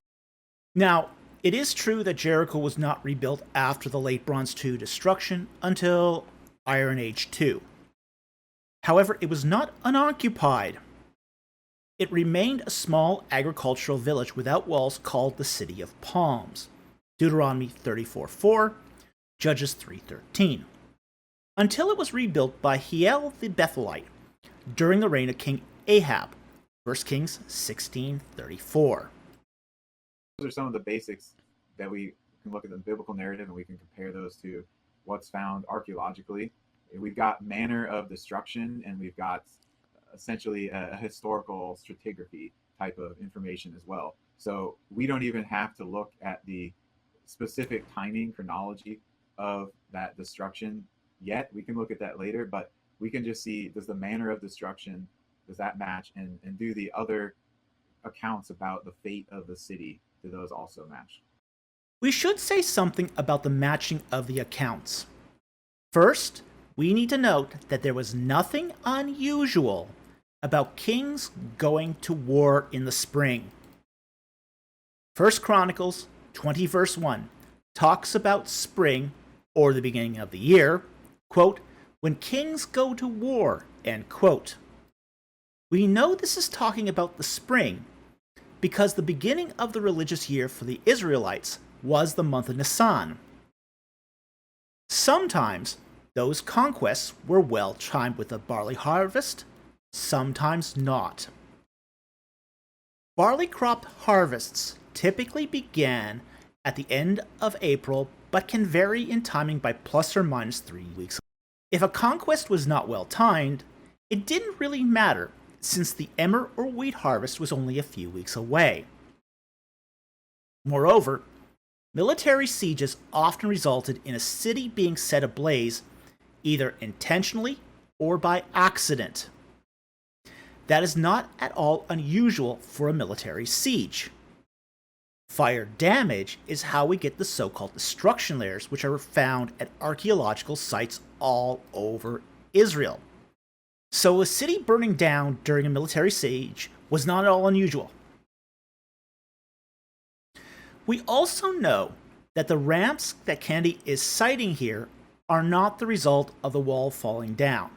Now, it is true that Jericho was not rebuilt after the Late Bronze II destruction until Iron Age 2. However, it was not unoccupied. It remained a small agricultural village without walls called the City of Palms, Deuteronomy 34:4, Judges 3:13, until it was rebuilt by Hiel the Bethelite during the reign of King Ahab, 1 Kings 16:34. Those are some of the basics that we can look at the biblical narrative, and we can compare those to what's found archaeologically. We've got manner of destruction, and we've got essentially a historical stratigraphy type of information as well. So we don't even have to look at the specific timing chronology of that destruction yet. We can look at that later, but we can just see, does the manner of destruction, does that match, and do the other accounts about the fate of the city, do those also match? We should say something about the matching of the accounts. First, we need to note that there was nothing unusual about kings going to war in the spring. 1 Chronicles 20 verse 1 talks about spring, or the beginning of the year, quote, when kings go to war, end quote. We know this is talking about the spring because the beginning of the religious year for the Israelites was the month of Nisan. Sometimes those conquests were well timed with the barley harvest, sometimes not. Barley crop harvests typically began at the end of April, but can vary in timing by plus or minus 3 weeks. If a conquest was not well timed, it didn't really matter, since the emmer or wheat harvest was only a few weeks away. Moreover, military sieges often resulted in a city being set ablaze, either intentionally or by accident. That is not at all unusual for a military siege. Fire damage is how we get the so-called destruction layers, which are found at archaeological sites all over Israel. So a city burning down during a military siege was not at all unusual. We also know that the ramps that Kennedy is citing here are not the result of the wall falling down.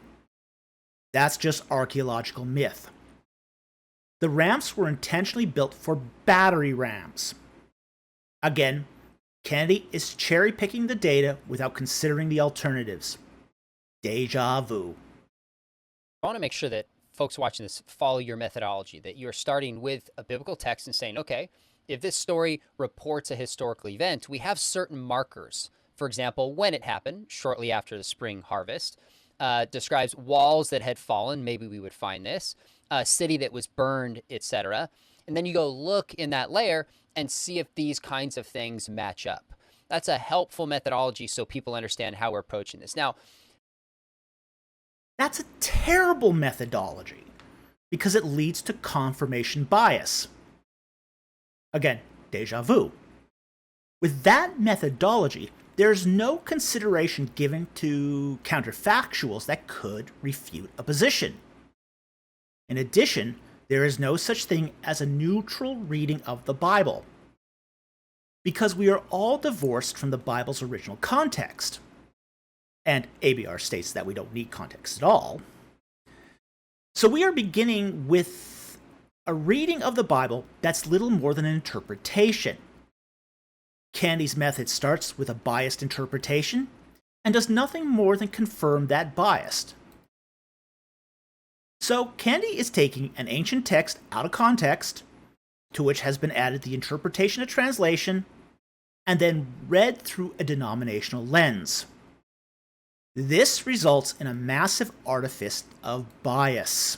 That's just archaeological myth. The ramps were intentionally built for battery rams. Again, Kennedy is cherry-picking the data without considering the alternatives. Deja vu. I want to make sure that folks watching this follow your methodology, that you're starting with a biblical text and saying, okay, if this story reports a historical event, we have certain markers. For example, when it happened, shortly after the spring harvest, describes walls that had fallen, maybe we would find this, a city that was burned, etc. And then you go look in that layer and see if these kinds of things match up. That's a helpful methodology so people understand how we're approaching this. Now, that's a terrible methodology because it leads to confirmation bias. Again, deja vu. With that methodology, there's no consideration given to counterfactuals that could refute a position. In addition, there is no such thing as a neutral reading of the Bible, because we are all divorced from the Bible's original context. And ABR states that we don't need context at all. So we are beginning with a reading of the Bible that's little more than an interpretation. Kennedy's method starts with a biased interpretation and does nothing more than confirm that bias. So Kennedy is taking an ancient text out of context, to which has been added the interpretation of translation, and then read through a denominational lens. This results in a massive artifice of bias.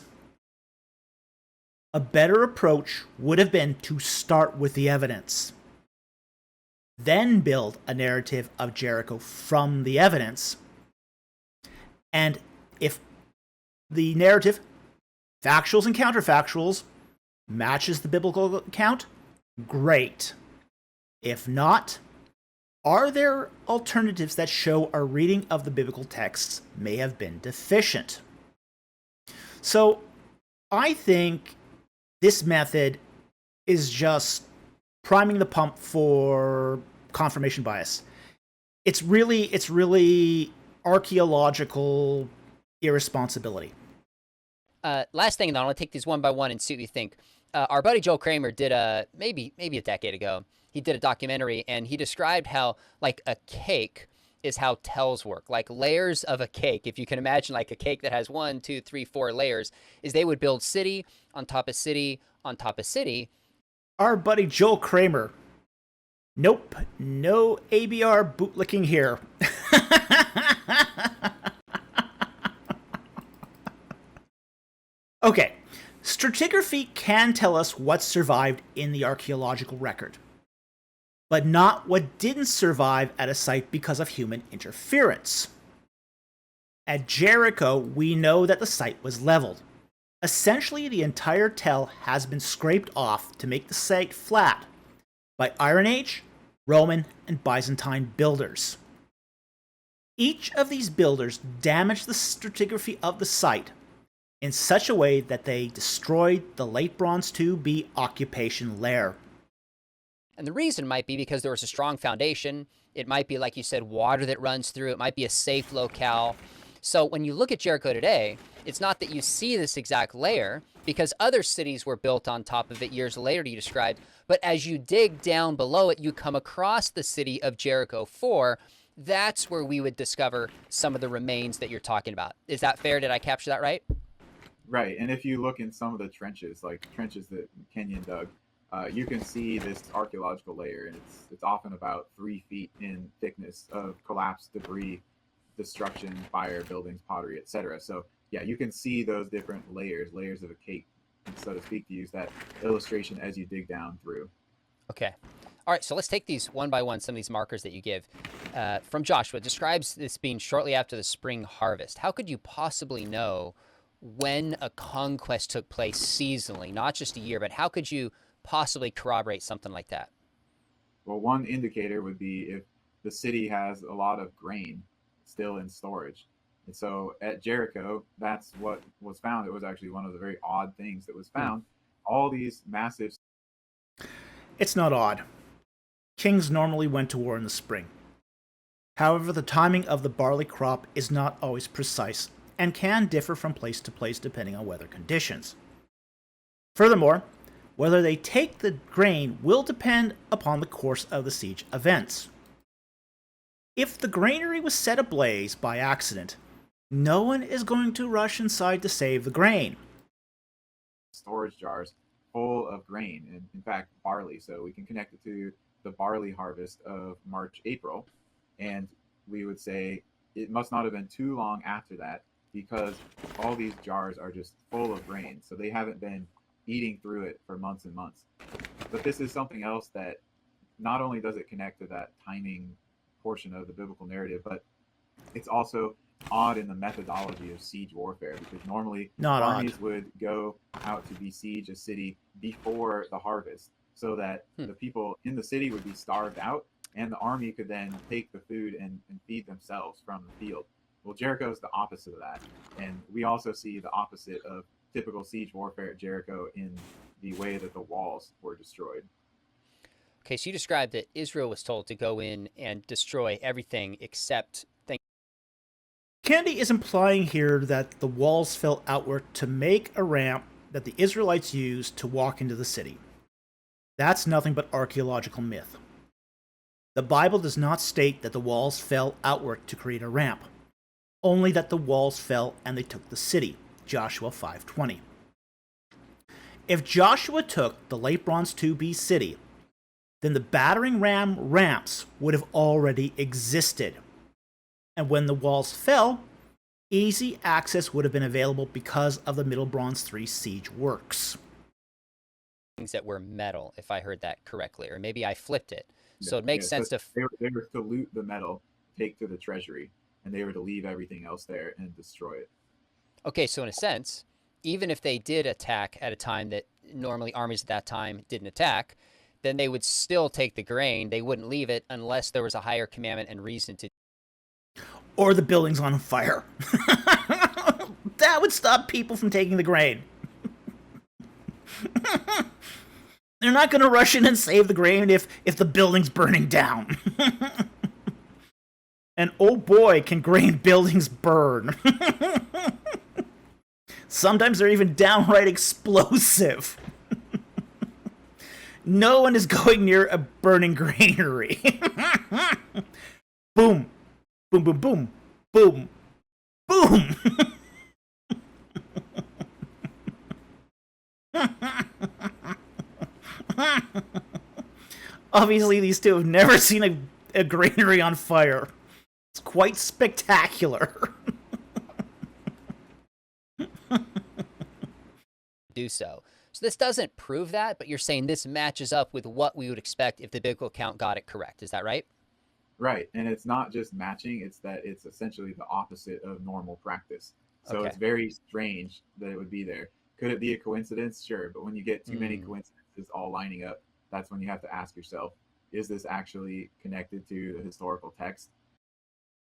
A better approach would have been to start with the evidence, then build a narrative of Jericho from the evidence, and if the narrative, factuals and counterfactuals, matches the biblical account, great. If not, are there alternatives that show our reading of the biblical texts may have been deficient? So, I think this method is just priming the pump for confirmation bias. It's really archaeological irresponsibility. Last thing, and I want to take these one by one and see what you think. Our buddy Joel Kramer did maybe a decade ago. He did a documentary, and he described how, like, a cake is how tells work. Like, layers of a cake, if you can imagine, like, a cake that has 1, 2, 3, 4 layers, is they would build city on top of city on top of city. Our buddy Joel Kramer. Nope, no ABR bootlicking here. Okay, stratigraphy can tell us what survived in the archaeological record, but not what didn't survive at a site because of human interference. At Jericho, we know that the site was leveled. Essentially, the entire tell has been scraped off to make the site flat by Iron Age, Roman, and Byzantine builders. Each of these builders damaged the stratigraphy of the site in such a way that they destroyed the late Bronze 2B occupation layer. And the reason might be because there was a strong foundation. It might be, like you said, water that runs through. It might be a safe locale. So when you look at Jericho today, it's not that you see this exact layer, because other cities were built on top of it years later, you described. But as you dig down below it, you come across the city of Jericho 4. That's where we would discover some of the remains that you're talking about. Is that fair? Did I capture that right? Right, and if you look in some of the trenches, like trenches that Kenyon dug, you can see this archaeological layer, and it's often about 3 feet in thickness of collapsed debris, destruction, fire, buildings, pottery, etc. So yeah, you can see those different layers of a cake, so to speak, to use that illustration as you dig down through. Okay. All right, so let's take these one by one, some of these markers that you give. From Joshua, describes this being shortly after the spring harvest. How could you possibly know when a conquest took place seasonally, not just a year, but how could you possibly corroborate something like that? Well, one indicator would be if the city has a lot of grain still in storage. And so at Jericho, that's what was found. It was actually one of the very odd things that was found. All these massive... It's not odd. Kings normally went to war in the spring. However, the timing of the barley crop is not always precise and can differ from place to place depending on weather conditions. Furthermore, whether they take the grain will depend upon the course of the siege events. If the granary was set ablaze by accident, no one is going to rush inside to save the grain. Storage jars full of grain, and in fact barley, so we can connect it to the barley harvest of March, April, and we would say it must not have been too long after that, because all these jars are just full of grain, so they haven't been eating through it for months and months. But this is something else that not only does it connect to that timing portion of the biblical narrative, but it's also odd in the methodology of siege warfare, because normally armies would go out to besiege a city before the harvest, so that the people in the city would be starved out, and the army could then take the food and feed themselves from the field. Well, Jericho is the opposite of that, and we also see the opposite of typical siege warfare at Jericho in the way that the walls were destroyed. Okay, so you described that Israel was told to go in and destroy everything except things. Kennedy is implying here that the walls fell outward to make a ramp that the Israelites used to walk into the city. That's nothing but archaeological myth. The Bible does not state that the walls fell outward to create a ramp, only that the walls fell and they took the city, Joshua 5:20. If Joshua took the late Bronze IIB city, then the battering ram ramps would have already existed. And when the walls fell, easy access would have been available because of the Middle Bronze III siege works. Things that were metal, if I heard that correctly, or maybe I flipped it. So it makes sense so to. They were to loot the metal, take to the treasury, and they were to leave everything else there and destroy it. Okay, so in a sense, even if they did attack at a time that normally armies at that time didn't attack, then they would still take the grain. They wouldn't leave it unless there was a higher commandment and reason to. Or the building's on fire. That would stop people from taking the grain. They're not going to rush in and save the grain if the building's burning down. And oh boy, can grain buildings burn. Sometimes they're even downright explosive. No one is going near a burning granary. Boom. Boom, boom, boom. Boom. Boom. Obviously, these two have never seen a granary on fire. It's quite spectacular. Do so. So this doesn't prove that, but you're saying this matches up with what we would expect if the biblical account got it correct. Is that right? Right, and it's not just matching, it's that it's essentially the opposite of normal practice. So Okay. It's very strange that it would be there. Could it be a coincidence? Sure, but when you get too many coincidences all lining up, that's when you have to ask yourself, is this actually connected to the historical text?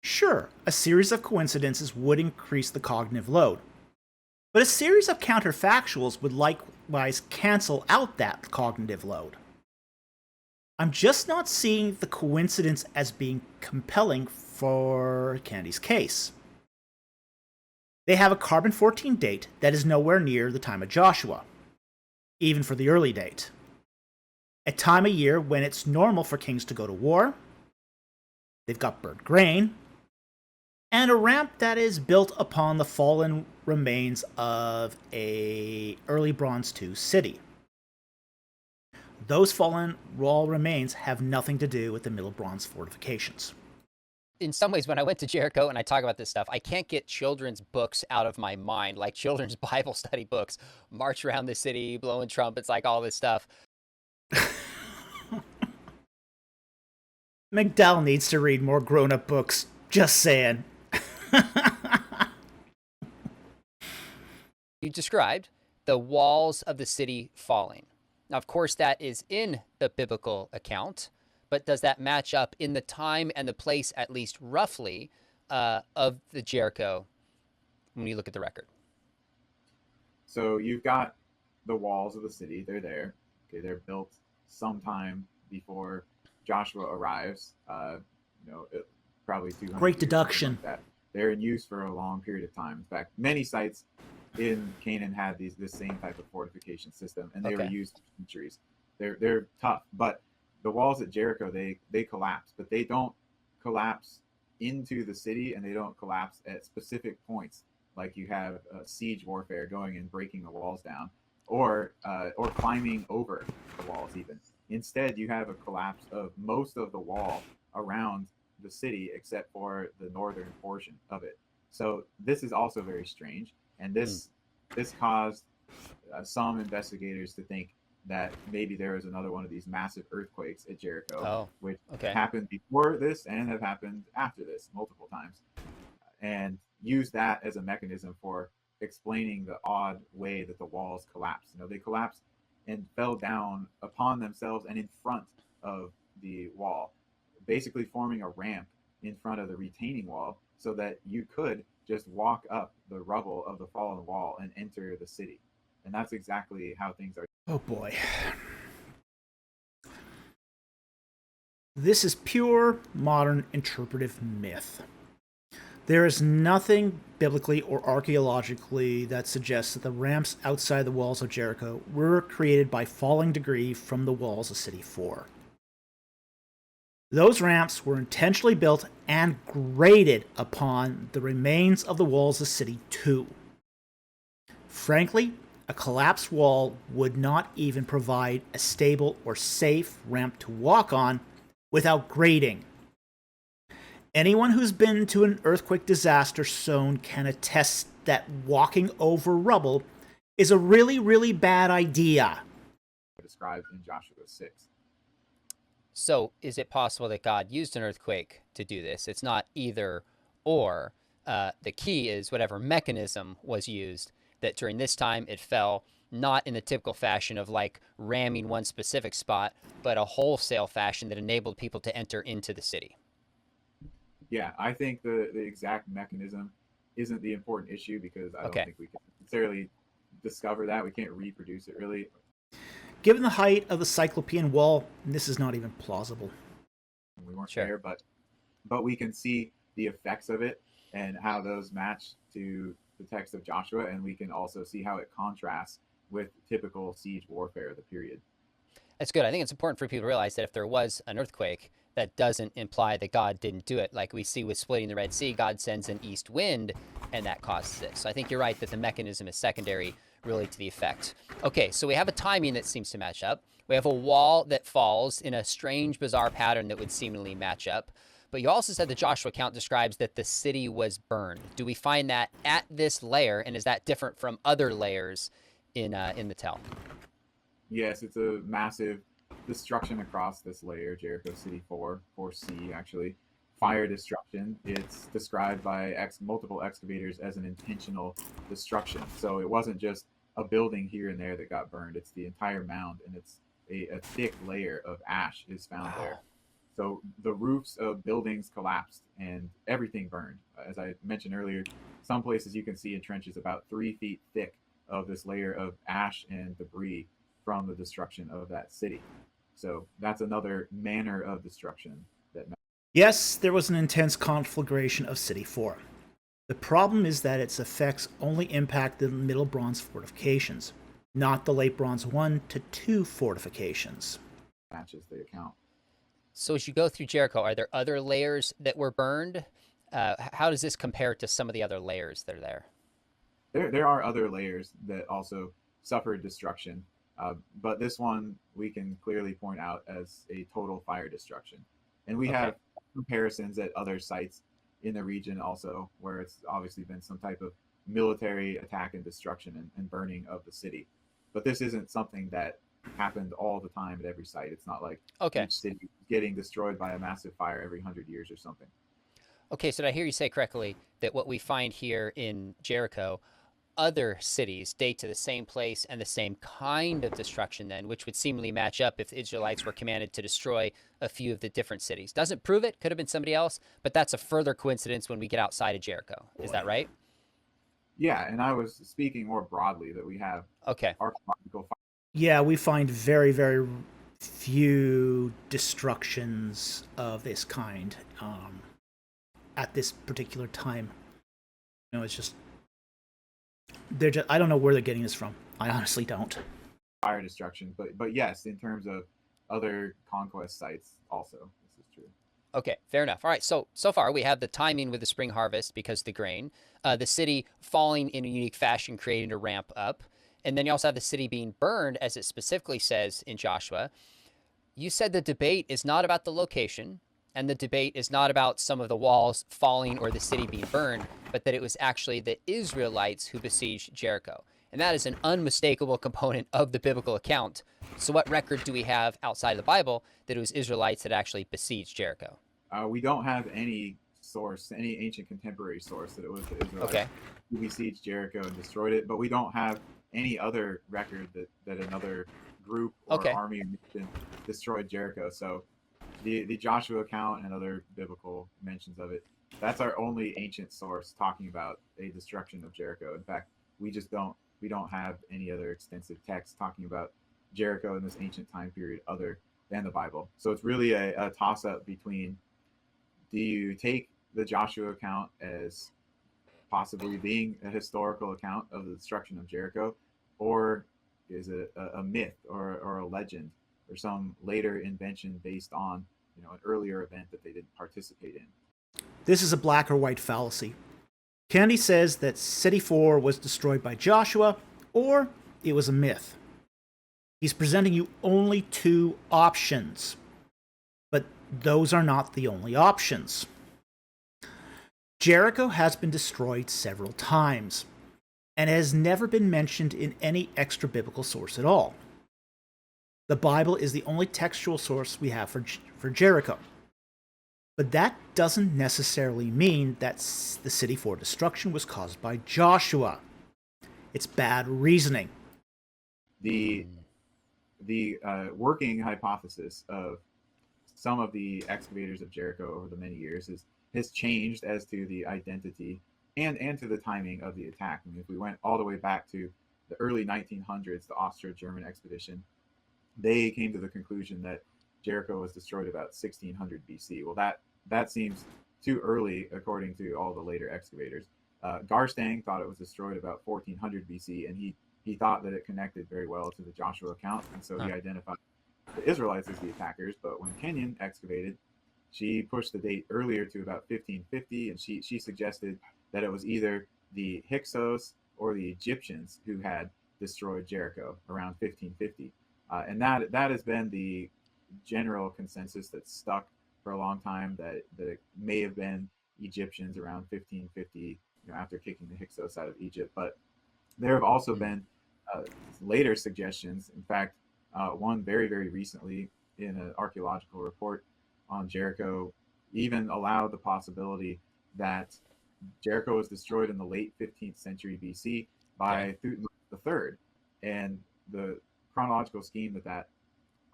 Sure, a series of coincidences would increase the cognitive load. But a series of counterfactuals would likewise cancel out that cognitive load. I'm just not seeing the coincidence as being compelling for Kennedy's case. They have a carbon-14 date that is nowhere near the time of Joshua, even for the early date. A time of year when it's normal for kings to go to war, they've got burnt grain, and a ramp that is built upon the fallen remains of a early Bronze II city. Those fallen wall remains have nothing to do with the Middle Bronze fortifications. In some ways, when I went to Jericho and I talk about this stuff, I can't get children's books out of my mind, like children's Bible study books, march around the city, blowing trumpets, like all this stuff. McDowell needs to read more grown-up books, just saying. You described the walls of the city falling. Now, of course, that is in the biblical account, but does that match up in the time and the place, at least roughly, of the Jericho when you look at the record? So you've got the walls of the city, they're there. Okay, they're built sometime before Joshua arrives, probably 200 Great years, deduction. like that. They're in use for a long period of time. In fact, many sites in Canaan had this same type of fortification system, and they were used for centuries. They're tough, but the walls at Jericho they collapse, but they don't collapse into the city, and they don't collapse at specific points like you have siege warfare going and breaking the walls down, or climbing over the walls even. Instead, you have a collapse of most of the wall around the city except for the northern portion of it. So this is also very strange, and this caused some investigators to think that maybe there was another one of these massive earthquakes at Jericho, which happened before this and have happened after this multiple times, and use that as a mechanism for explaining the odd way that the walls collapsed. They collapsed and fell down upon themselves and in front of the wall, basically forming a ramp in front of the retaining wall so that you could just walk up the rubble of the fallen wall and enter the city. And that's exactly how things are. Oh boy. This is pure modern interpretive myth. There is nothing biblically or archaeologically that suggests that the ramps outside the walls of Jericho were created by falling debris from the walls of City 4. Those ramps were intentionally built and graded upon the remains of the walls of City 2. Frankly, a collapsed wall would not even provide a stable or safe ramp to walk on without grading. Anyone who's been to an earthquake disaster zone can attest that walking over rubble is a really, really bad idea. Described in Joshua 6. So is it possible that God used an earthquake to do this? It's not either or. The key is whatever mechanism was used, that during this time it fell not in the typical fashion of like ramming one specific spot, but a wholesale fashion that enabled people to enter into the city. Yeah, I think the exact mechanism isn't the important issue, because I don't think we can necessarily discover that. We can't reproduce it really. Given the height of the Cyclopean wall, this is not even plausible. We weren't there, but we can see the effects of it and how those match to the text of Joshua, and we can also see how it contrasts with typical siege warfare of the period. That's good. I think it's important for people to realize that if there was an earthquake, that doesn't imply that God didn't do it. Like we see with splitting the Red Sea, God sends an east wind, and that causes this. So I think you're right that the mechanism is secondary really to the effect. Okay, so we have a timing that seems to match up. We have a wall that falls in a strange, bizarre pattern that would seemingly match up. But you also said the Joshua account describes that the city was burned. Do we find that at this layer, and is that different from other layers in the tell? Yes, it's a massive destruction across this layer, Jericho City 4C actually. Fire destruction. It's described by multiple excavators as an intentional destruction. So it wasn't just a building here and there that got burned. It's the entire mound, and it's a thick layer of ash is found there. So the roofs of buildings collapsed and everything burned. As I mentioned earlier, some places you can see in trenches about 3 feet thick of this layer of ash and debris from the destruction of that city. So that's another manner of destruction that. Yes, there was an intense conflagration of City 4. The problem is that its effects only impact the Middle Bronze fortifications, not the Late Bronze 1 to 2 fortifications. Matches the account. So as you go through Jericho, are there other layers that were burned? How does this compare to some of the other layers that are there? There are other layers that also suffered destruction, but this one we can clearly point out as a total fire destruction. And we have comparisons at other sites in the region also, where it's obviously been some type of military attack and destruction and burning of the city. But this isn't something that happened all the time at every site. It's not like each city getting destroyed by a massive fire every 100 years or something. Okay, so did I hear you say correctly that what we find here in Jericho, other cities date to the same place and the same kind of destruction then, which would seemingly match up if the Israelites were commanded to destroy a few of the different cities? Doesn't prove it, could have been somebody else, but that's a further coincidence when we get outside of Jericho. Is that right? Yeah, and I was speaking more broadly that we have archaeological. Yeah, we find very, very few destructions of this kind at this particular time. You know, it's just I don't know where they're getting this from. I honestly don't. Fire destruction, but yes, in terms of other conquest sites also, this is true. Okay, fair enough. All right, so far we have the timing with the spring harvest because of the grain, the city falling in a unique fashion, creating a ramp up, and then you also have the city being burned, as it specifically says in Joshua. You said the debate is not about the location, and the debate is not about some of the walls falling or the city being burned, but that it was actually the Israelites who besieged Jericho. And that is an unmistakable component of the biblical account. So what record do we have outside of the Bible that it was Israelites that actually besieged Jericho? We don't have any source, any ancient contemporary source that it was the Israelites who besieged Jericho and destroyed it, but we don't have any other record that another group or army or nation destroyed Jericho. So the Joshua account and other biblical mentions of it, that's our only ancient source talking about a destruction of Jericho. In fact, we don't have any other extensive text talking about Jericho in this ancient time period other than the Bible. So it's really a toss up between, do you take the Joshua account as possibly being a historical account of the destruction of Jericho, or is it a myth or a legend or some later invention based on an earlier event that they didn't participate in? This is a black or white fallacy. Kennedy says that City 4 was destroyed by Joshua, or it was a myth. He's presenting you only two options, but those are not the only options. Jericho has been destroyed several times, and has never been mentioned in any extra biblical source at all. The Bible is the only textual source we have for Jericho. But that doesn't necessarily mean that the City 4 destruction was caused by Joshua. It's bad reasoning. The working hypothesis of some of the excavators of Jericho over the many years has changed as to the identity and to the timing of the attack. I mean, if we went all the way back to the early 1900s, the Austro-German expedition, they came to the conclusion that Jericho was destroyed about 1600 BC. Well, that seems too early according to all the later excavators. Garstang thought it was destroyed about 1400 BC, and he thought that it connected very well to the Joshua account, and so he identified the Israelites as the attackers. But when Kenyon excavated, she pushed the date earlier to about 1550, and she suggested that it was either the Hyksos or the Egyptians who had destroyed Jericho around 1550. And that has been the general consensus that's stuck for a long time, that it may have been Egyptians around 1550, after kicking the Hyksos out of Egypt. But there have also been later suggestions. In fact, one very, very recently in an archaeological report on Jericho even allowed the possibility that Jericho was destroyed in the late 15th century BC by Thutmose III. And the chronological scheme that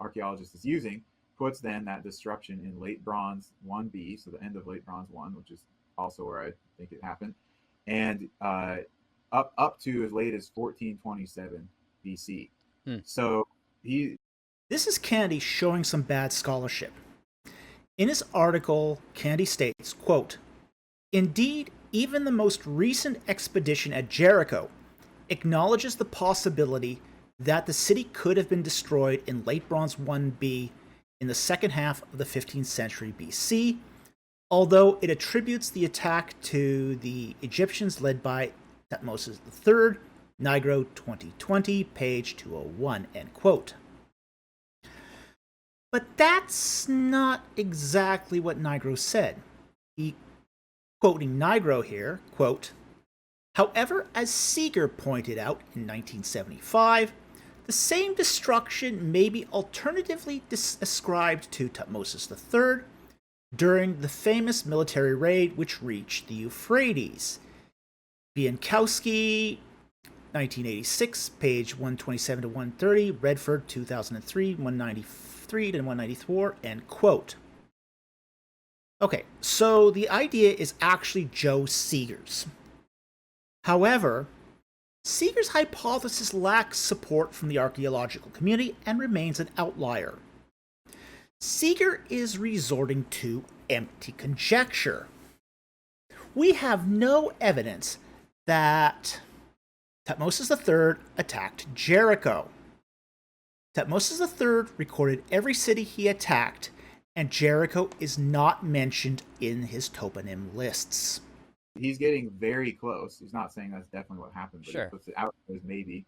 archaeologist is using puts then that destruction in late bronze 1B, so the end of late bronze 1, which is also where I think it happened, and up to as late as 1427 BC. So this is Kennedy showing some bad scholarship. In his article, Kennedy states, quote, "Indeed, even the most recent expedition at Jericho acknowledges the possibility that the city could have been destroyed in late bronze 1B in the second half of the 15th century BC, although it attributes the attack to the Egyptians led by Thutmose III, Nigro 2020, page 201, end quote." But that's not exactly what Nigro said. Quoting Nigro here, quote, "However, as Seeger pointed out in 1975, the same destruction may be alternatively ascribed to Thutmose III during the famous military raid which reached the Euphrates." Bienkowski, 1986, page 127 to 130, Redford, 2003, 193 to 194, end quote. Okay, so the idea is actually Joe Seeger's. However, Seeger's hypothesis lacks support from the archaeological community and remains an outlier. Seeger is resorting to empty conjecture. We have no evidence that Thutmose III attacked Jericho. Thutmose III recorded every city he attacked, and Jericho is not mentioned in his toponym lists. He's getting very close. He's not saying that's definitely what happened, but he puts it out as maybe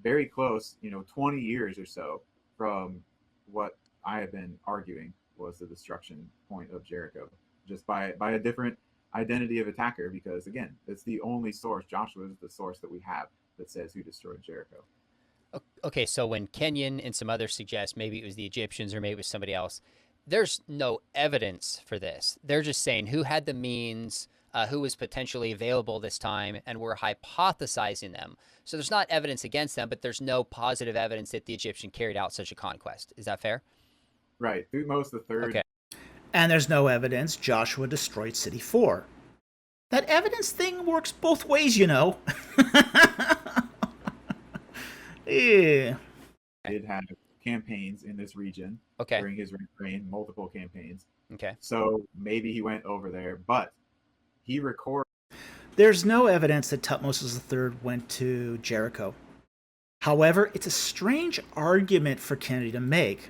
very close, 20 years or so from what I have been arguing was the destruction point of Jericho, just by a different identity of attacker, because again, it's the only source. Joshua is the source that we have that says who destroyed Jericho. Okay, so when Kenyon and some others suggest maybe it was the Egyptians or maybe it was somebody else, there's no evidence for this. They're just saying who had the means, who was potentially available this time, and we're hypothesizing them. So there's not evidence against them, but there's no positive evidence that the Egyptian carried out such a conquest. Is that fair? Right, Thutmose III. Okay. And there's no evidence Joshua destroyed City 4. That evidence thing works both ways, you know. Yeah. Did have campaigns in this region Okay. during his reign, multiple campaigns. Okay. So maybe he went over there, but he records. There's no evidence that Thutmose III went to Jericho. However, it's a strange argument for Kennedy to make.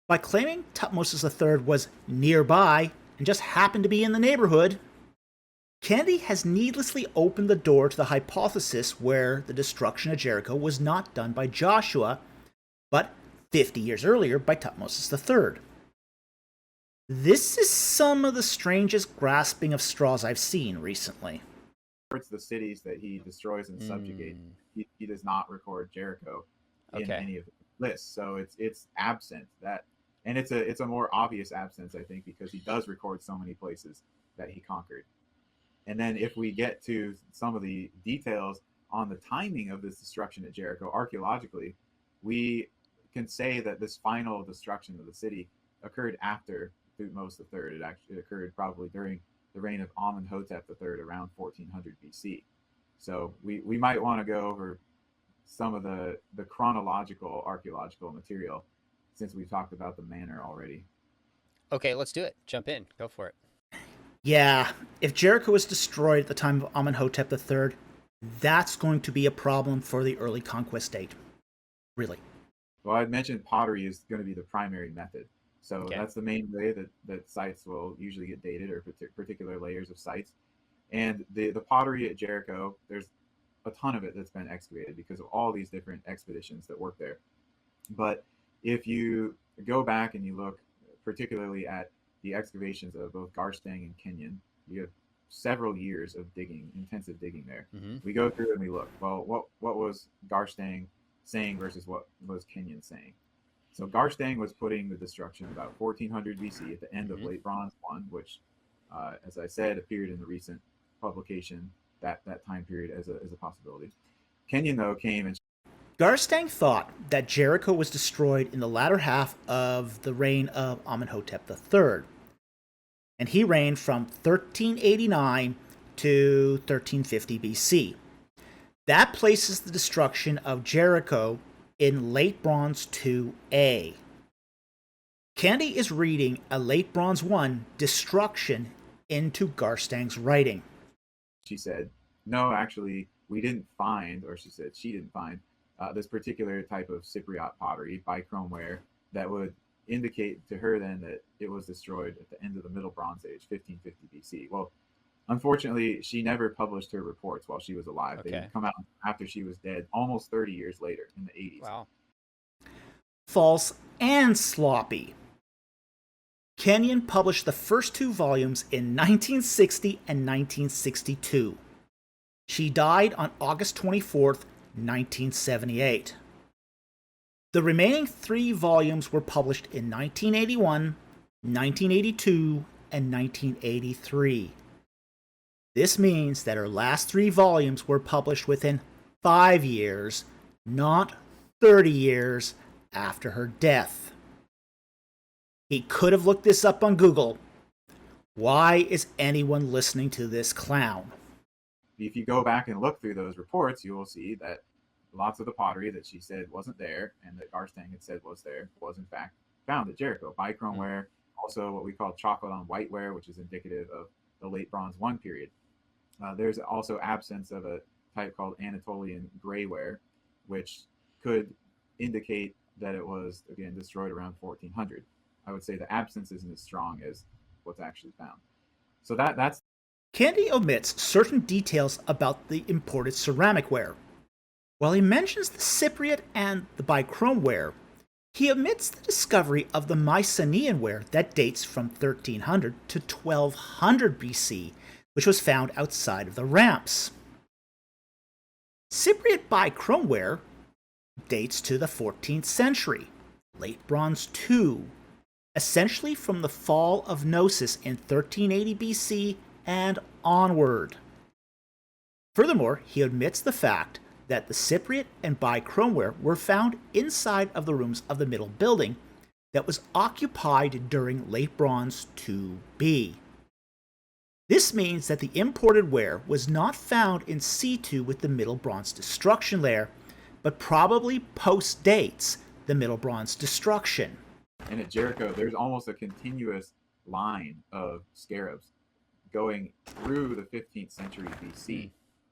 By claiming Thutmose III was nearby and just happened to be in the neighborhood, Kennedy has needlessly opened the door to the hypothesis where the destruction of Jericho was not done by Joshua, but 50 years earlier by Thutmose III. This is some of the strangest grasping of straws I've seen recently. The cities that he destroys and subjugates. He does not record Jericho in any of the lists, so it's absent. That, and it's a more obvious absence, I think, because he does record so many places that he conquered. And then if we get to some of the details on the timing of this destruction at Jericho archaeologically, we can say that this final destruction of the city occurred after Thutmose III. It actually occurred probably during the reign of Amenhotep III around 1400 BC. So we might want to go over some of the chronological archaeological material since we've talked about the manor already. Okay, let's do it. Jump in. Go for it. Yeah, if Jericho was destroyed at the time of Amenhotep III, that's going to be a problem for the early conquest date. Really. Well, I'd mentioned pottery is going to be the primary method. So that's the main way that sites will usually get dated, or particular layers of sites. And the pottery at Jericho, there's a ton of it that's been excavated because of all these different expeditions that work there. But if you go back and you look particularly at the excavations of both Garstang and Kenyon, you have several years of digging, intensive digging there. We go through and we look, well, what was Garstang saying versus what was Kenyon saying? So Garstang was putting the destruction about 1400 BC at the end of Late Bronze 1, which, as I said, appeared in the recent publication, that time period as a possibility. Kenyon, though, came and... Garstang thought that Jericho was destroyed in the latter half of the reign of Amenhotep III, and he reigned from 1389 to 1350 BC. That places the destruction of Jericho in Late Bronze 2A. Kennedy is reading a Late Bronze 1 destruction into Garstang's writing. She said, no, actually, we didn't find, or she said she didn't find, this particular type of Cypriot pottery, bichromeware, that would indicate to her then that it was destroyed at the end of the Middle Bronze Age, 1550 BC. Well, unfortunately, she never published her reports while she was alive. They would come out after she was dead, almost 30 years later, in the 80s. Wow. False and sloppy. Kenyon published the first 2 volumes in 1960 and 1962. She died on August 24th, 1978. The remaining 3 volumes were published in 1981, 1982, and 1983. This means that her last 3 volumes were published within 5 years, not 30 years after her death. He could have looked this up on Google. Why is anyone listening to this clown? If you go back and look through those reports, you will see that lots of the pottery that she said wasn't there and that Garstang had said was there was in fact found at Jericho. Bichromeware, also what we call chocolate on whiteware, which is indicative of the Late Bronze 1 period. There's also absence of a type called Anatolian grayware, which could indicate that it was, again, destroyed around 1400. I would say the absence isn't as strong as what's actually found. So that's... Kennedy omits certain details about the imported ceramic ware. While he mentions the Cypriot and the bichromeware, he omits the discovery of the Mycenaean ware that dates from 1300 to 1200 BC, which was found outside of the ramps. Cypriot bichromeware dates to the 14th century, Late Bronze II, essentially from the fall of Gnosis in 1380 BC and onward. Furthermore, he omits the fact that the Cypriot and bichromeware were found inside of the rooms of the middle building that was occupied during Late Bronze 2B. This means that the imported ware was not found in situ with the Middle Bronze destruction layer, but probably post-dates the Middle Bronze destruction. And at Jericho, there's almost a continuous line of scarabs going through the 15th century BC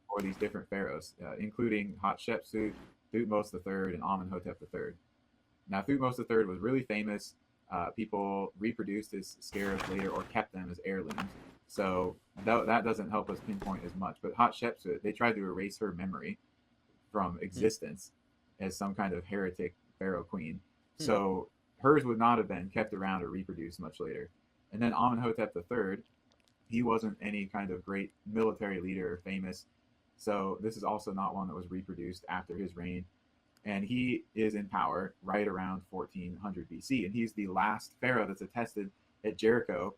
for these different pharaohs, including Hatshepsut, Thutmose III, and Amenhotep III. Now, Thutmose III was really famous. People reproduced his scarabs later or kept them as heirlooms. So that doesn't help us pinpoint as much. But Hatshepsut, they tried to erase her memory from existence as some kind of heretic pharaoh queen. So hers would not have been kept around or reproduced much later. And then Amenhotep III, he wasn't any kind of great military leader or famous. So this is also not one that was reproduced after his reign. And he is in power right around 1400 BC. And he's the last pharaoh that's attested at Jericho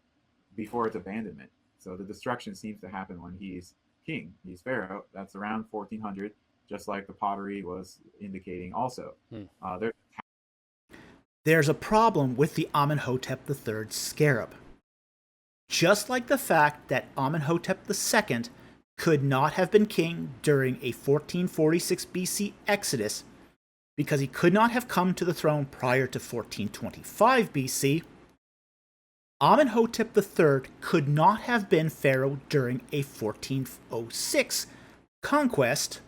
before its abandonment. So the destruction seems to happen when he's king. He's pharaoh. That's around 1400, just like the pottery was indicating also. There's a problem with the Amenhotep III scarab. Just like the fact that Amenhotep II could not have been king during a 1446 BC exodus because he could not have come to the throne prior to 1425 BC, Amenhotep III could not have been pharaoh during a 1406 conquest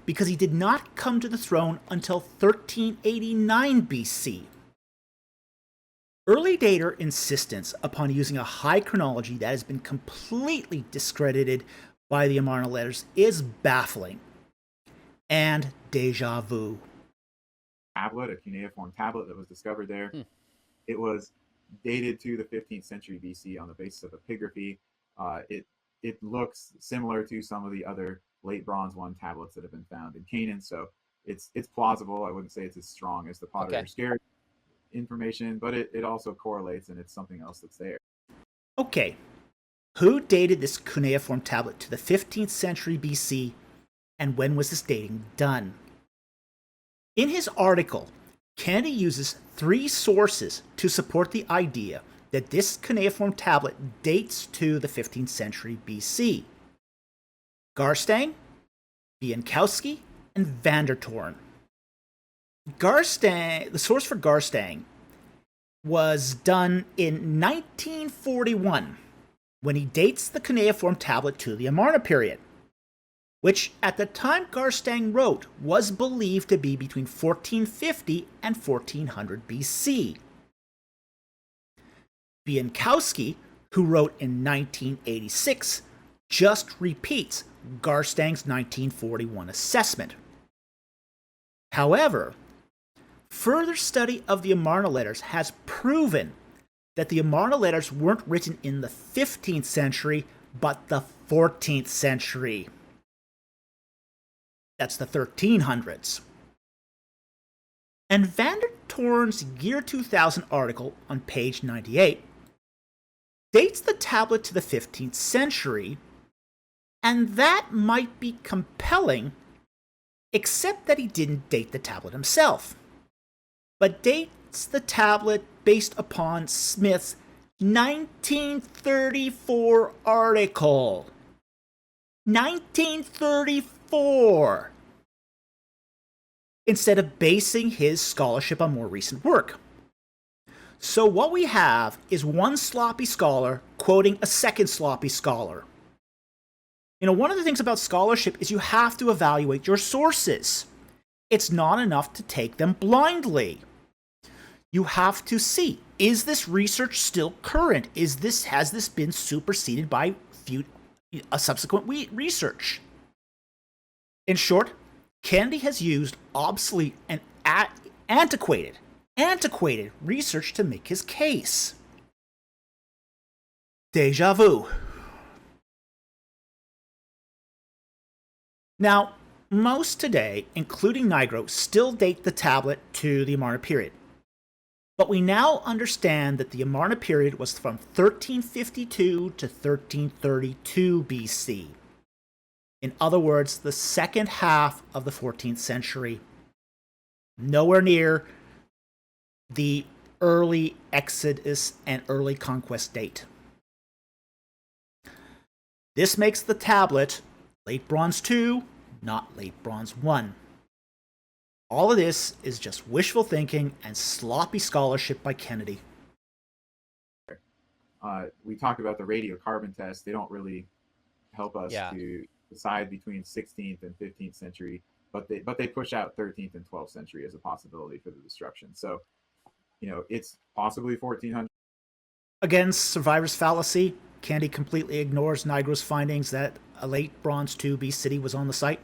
because he did not come to the throne until 1389 BC. Early dater insistence upon using a high chronology that has been completely discredited by the Amarna letters is baffling and deja vu. Tablet, a cuneiform tablet that was discovered there. It was dated to the 15th century BC on the basis of epigraphy. It looks similar to some of the other late Bronze 1 tablets that have been found in Canaan, so it's plausible. I wouldn't say it's as strong as the Pottery or Scarab information, but it also correlates, and it's something else that's there. Okay, who dated this cuneiform tablet to the 15th century BC, and when was this dating done? In his article, Kennedy uses 3 sources to support the idea that this cuneiform tablet dates to the 15th century BC. Garstang, Bienkowski, and van der Toorn. The source for Garstang was done in 1941 when he dates the cuneiform tablet to the Amarna period, which at the time Garstang wrote was believed to be between 1450 and 1400 BC. Bienkowski, who wrote in 1986, just repeats Garstang's 1941 assessment. However, further study of the Amarna letters has proven that the Amarna letters weren't written in the 15th century, but the 14th century. That's the 1300s. And van der Toorn's year 2000 article on page 98 dates the tablet to the 15th century, and that might be compelling, except that he didn't date the tablet himself, but dates the tablet based upon Smith's 1934 article. 1934! Instead of basing his scholarship on more recent work. So what we have is one sloppy scholar quoting a second sloppy scholar. You know, one of the things about scholarship is you have to evaluate your sources. It's not enough to take them blindly. You have to see, is this research still current? Has this been superseded by a subsequent research? In short, Kennedy has used obsolete and antiquated research to make his case. Deja vu. Now, most today, including Nigro, still date the tablet to the Amarna period. But we now understand that the Amarna period was from 1352 to 1332 BC. In other words, the second half of the 14th century. Nowhere near the early Exodus and early conquest date. This makes the tablet Late Bronze 2, not Late Bronze 1. All of this is just wishful thinking and sloppy scholarship by Kennedy. We talked about the radiocarbon test. They don't really help us to decide between 16th and 15th century, but they push out 13th and 12th century as a possibility for the destruction. So, it's possibly 1400. Again, survivor's fallacy. Kennedy completely ignores Nigro's findings that a late Bronze 2B city was on the site.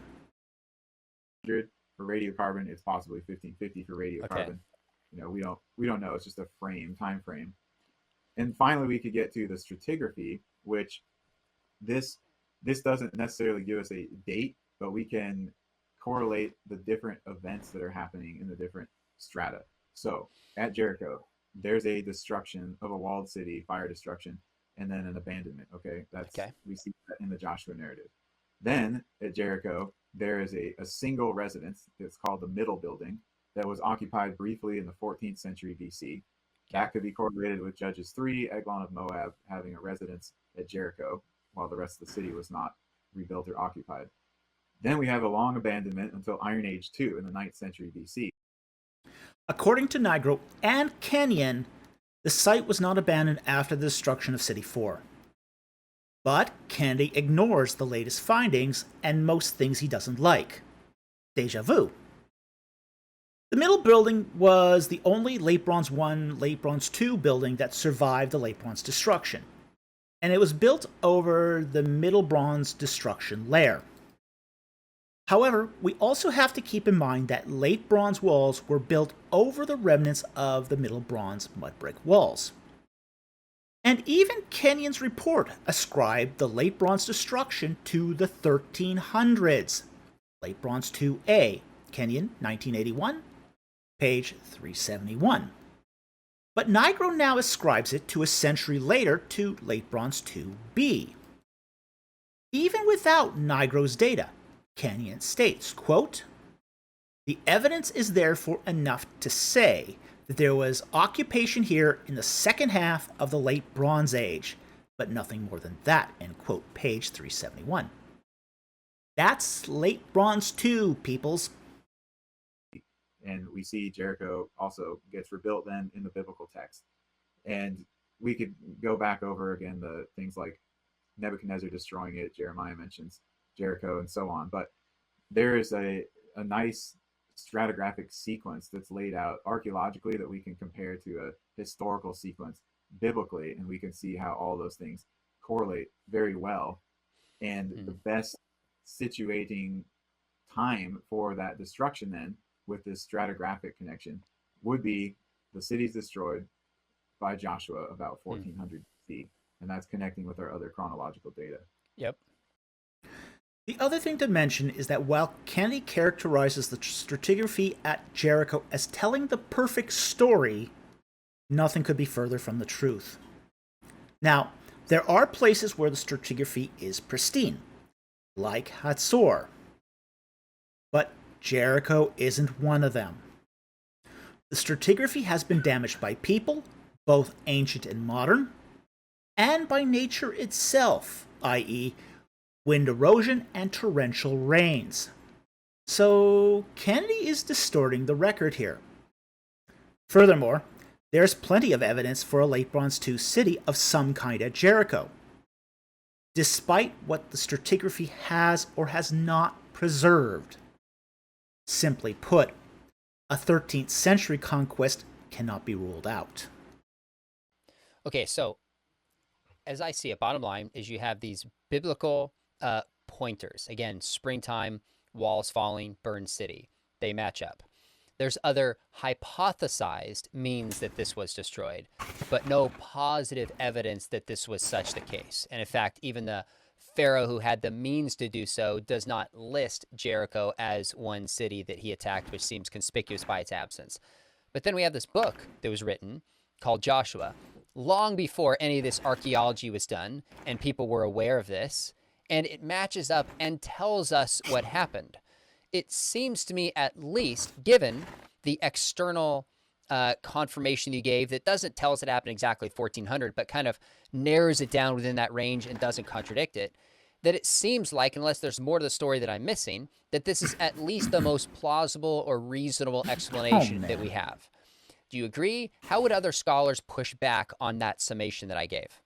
For radiocarbon, it's possibly 1550 for radiocarbon. Okay. We don't know. It's just a time frame. And finally, we could get to the stratigraphy, which this doesn't necessarily give us a date, but we can correlate the different events that are happening in the different strata. So at Jericho, there's a destruction of a walled city, fire destruction, and then an abandonment. Okay, we see that in the Joshua narrative. Then at Jericho, there is a single residence that's called the Middle Building that was occupied briefly in the 14th century BC. That could be correlated with Judges 3, Eglon of Moab having a residence at Jericho while the rest of the city was not rebuilt or occupied. Then we have a long abandonment until Iron Age 2 in the 9th century BC. According to Nigro and Kenyon, the site was not abandoned after the destruction of City 4. But Kennedy ignores the latest findings and most things he doesn't like. Deja vu. The Middle Building was the only Late Bronze 1, Late Bronze 2 building that survived the Late Bronze destruction, and it was built over the Middle Bronze destruction layer. However, we also have to keep in mind that Late Bronze walls were built over the remnants of the Middle Bronze mud brick walls. And even Kenyon's report ascribed the Late Bronze destruction to the 1300s. Late Bronze 2A, Kenyon, 1981, page 371. But Nigro now ascribes it to a century later to Late Bronze 2B. Even without Nigro's data, Kenyon states, quote, "The evidence is therefore enough to say that there was occupation here in the second half of the Late Bronze Age, but nothing more than that," end quote, page 371. That's Late Bronze 2, peoples. And we see Jericho also gets rebuilt then in the biblical text. And we could go back over again the things like Nebuchadnezzar destroying it, Jeremiah mentions Jericho, and so on. But there is a nice stratigraphic sequence that's laid out archaeologically that we can compare to a historical sequence biblically, and we can see how all those things correlate very well. And the best situating time for that destruction then, with this stratigraphic connection, would be the cities destroyed by Joshua about 1400 BC, and that's connecting with our other chronological data. Yep. The other thing to mention is that while Kennedy characterizes the stratigraphy at Jericho as telling the perfect story, nothing could be further from the truth. Now, there are places where the stratigraphy is pristine, like Hazor, but Jericho isn't one of them. The stratigraphy has been damaged by people, both ancient and modern, and by nature itself, i.e., wind erosion and torrential rains. So Kennedy is distorting the record here. Furthermore, there's plenty of evidence for a Late Bronze 2 city of some kind at Jericho, despite what the stratigraphy has or has not preserved. Simply put, a 13th century conquest cannot be ruled out. Okay, so as I see it, bottom line is you have these biblical pointers. Again, springtime, walls falling, burned city. They match up. There's other hypothesized means that this was destroyed, but no positive evidence that this was such the case. And in fact, even the pharaoh who had the means to do so does not list Jericho as one city that he attacked, which seems conspicuous by its absence. But then we have this book that was written called Joshua, long before any of this archaeology was done, and people were aware of this, and it matches up and tells us what happened. It seems to me, at least, given the external confirmation you gave that doesn't tell us it happened exactly 1400, but kind of narrows it down within that range and doesn't contradict it, that it seems like, unless there's more to the story that I'm missing, that this is at least the most plausible or reasonable explanation that we have. Do you agree? How would other scholars push back on that summation that I gave?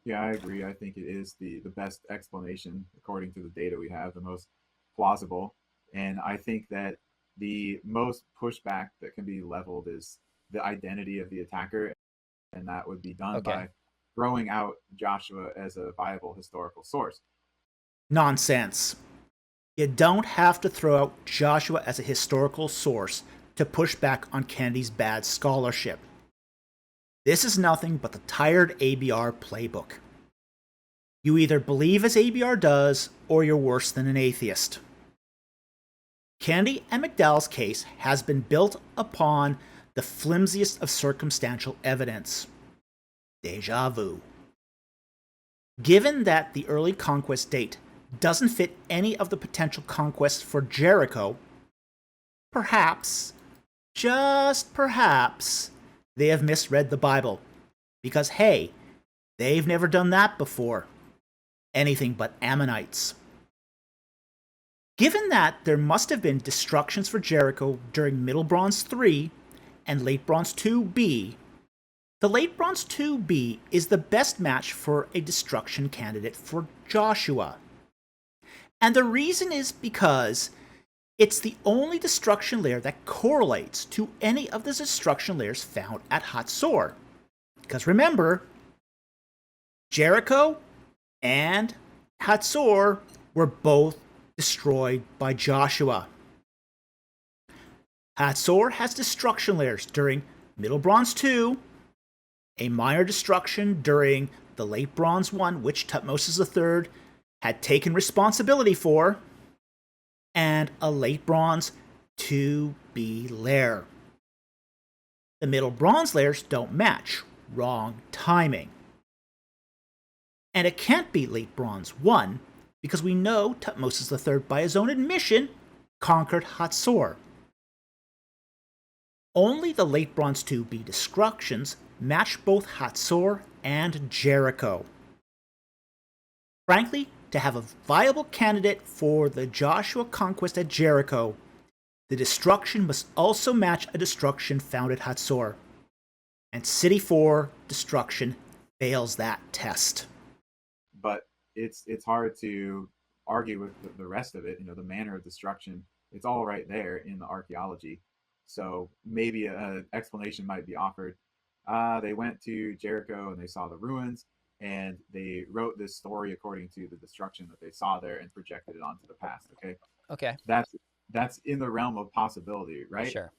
Yeah, I agree. I think it is the best explanation according to the data we have, the most plausible. And I think that the most pushback that can be leveled is the identity of the attacker, and that would be done by throwing out Joshua as a viable historical source. Nonsense. You don't have to throw out Joshua as a historical source to push back on Kennedy's bad scholarship. This is nothing but the tired ABR playbook. You either believe as ABR does, or you're worse than an atheist. Kennedy and McDowell's case has been built upon the flimsiest of circumstantial evidence. Deja vu. Given that the early conquest date doesn't fit any of the potential conquests for Jericho, perhaps, just perhaps, they have misread the Bible. Because hey, they've never done that before. Anything but Ammonites. Given that there must have been destructions for Jericho during Middle Bronze 3 and Late Bronze 2B, the Late Bronze 2B is the best match for a destruction candidate for Joshua. And the reason is because it's the only destruction layer that correlates to any of the destruction layers found at Hazor. Because remember, Jericho and Hazor were both destroyed by Joshua. Hazor has destruction layers during Middle Bronze 2, a minor destruction during the Late Bronze 1, which Tutmosis III had taken responsibility for, and a Late Bronze 2B layer. The Middle Bronze layers don't match. Wrong timing. And it can't be Late Bronze 1, because we know Tutmosis III, by his own admission, conquered Hazor. Only the Late Bronze 2B destructions match both Hazor and Jericho. Frankly, to have a viable candidate for the Joshua conquest at Jericho, the destruction must also match a destruction found at Hazor. And City 4 destruction fails that test. But it's hard to argue with the rest of it. You know, the manner of destruction, it's all right there in the archaeology. So maybe an explanation might be offered. They went to Jericho and they saw the ruins, and they wrote this story according to the destruction that they saw there and projected it onto the past. Okay. That's in the realm of possibility, right? Sure.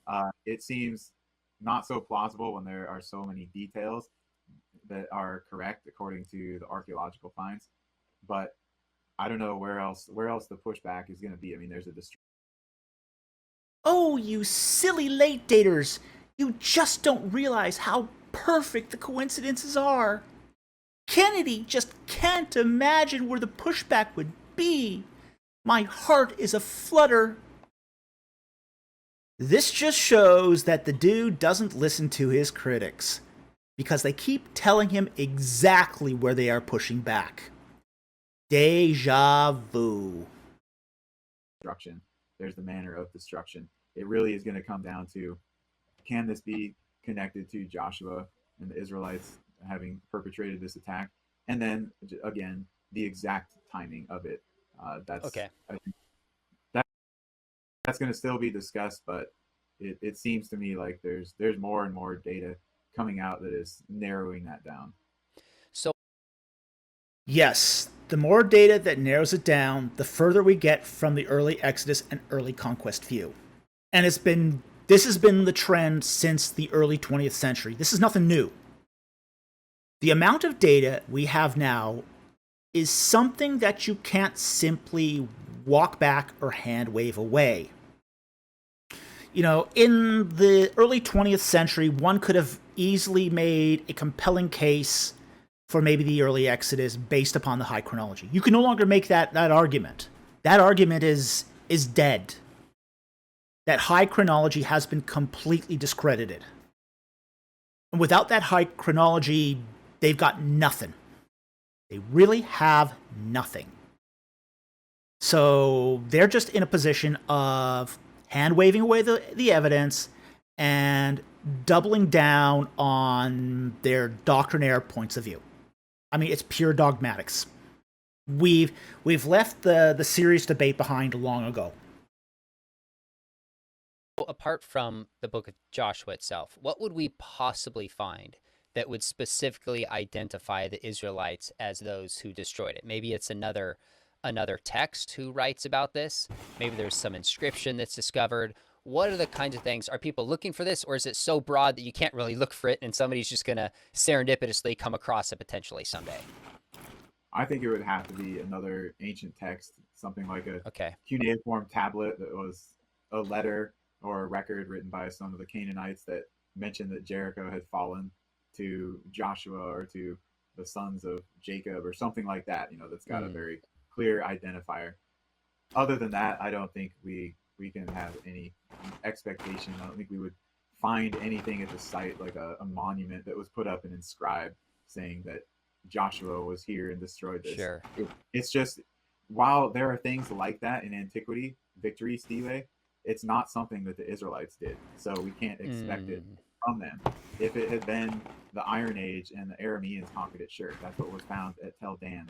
It seems not so plausible when there are so many details that are correct according to the archaeological finds. But I don't know where else the pushback is going to be. I mean, there's a Oh, you silly late daters! You just don't realize how perfect the coincidences are. Kennedy just can't imagine where the pushback would be. My heart is aflutter. This just shows that the dude doesn't listen to his critics, because they keep telling him exactly where they are pushing back. Deja vu. destruction. There's the manner of destruction. It really is going to come down to, can this be connected to Joshua and the Israelites having perpetrated this attack? And then again, the exact timing of it. That's okay. I think that's going to still be discussed, but it seems to me like there's more and more data coming out that is narrowing that down. So yes, the more data that narrows it down, the further we get from the early Exodus and early conquest view. And this has been the trend since the early 20th century. This is nothing new. The amount of data we have now is something that you can't simply walk back or hand wave away. You know, in the early 20th century, one could have easily made a compelling case for maybe the early Exodus based upon the high chronology. You can no longer make that argument. That argument is dead. that high chronology has been completely discredited. And without that high chronology, they've got nothing. They really have nothing. So they're just in a position of hand-waving away the evidence and doubling down on their doctrinaire points of view. I mean, it's pure dogmatics. We've left the serious debate behind long ago. Apart from the book of Joshua itself, what would we possibly find that would specifically identify the Israelites as those who destroyed it? Maybe it's another text who writes about this. Maybe there's some inscription that's discovered. What are the kinds of things? Are people looking for this, or is it so broad that you can't really look for it and somebody's just going to serendipitously come across it potentially someday? I think it would have to be another ancient text, something like a cuneiform tablet that was a letter or a record written by some of the Canaanites that mentioned that Jericho had fallen to Joshua or to the sons of Jacob or something like that, that's got a very clear identifier. Other than that, I don't think we can have any expectation. I don't think we would find anything at the site like a monument that was put up and inscribed saying that Joshua was here and destroyed this. Sure. It's just, while there are things like that in antiquity, victory stele, it's not something that the Israelites did. So we can't expect it from them. If it had been the Iron Age and the Arameans conquered it, sure, that's what was found at Tel Dan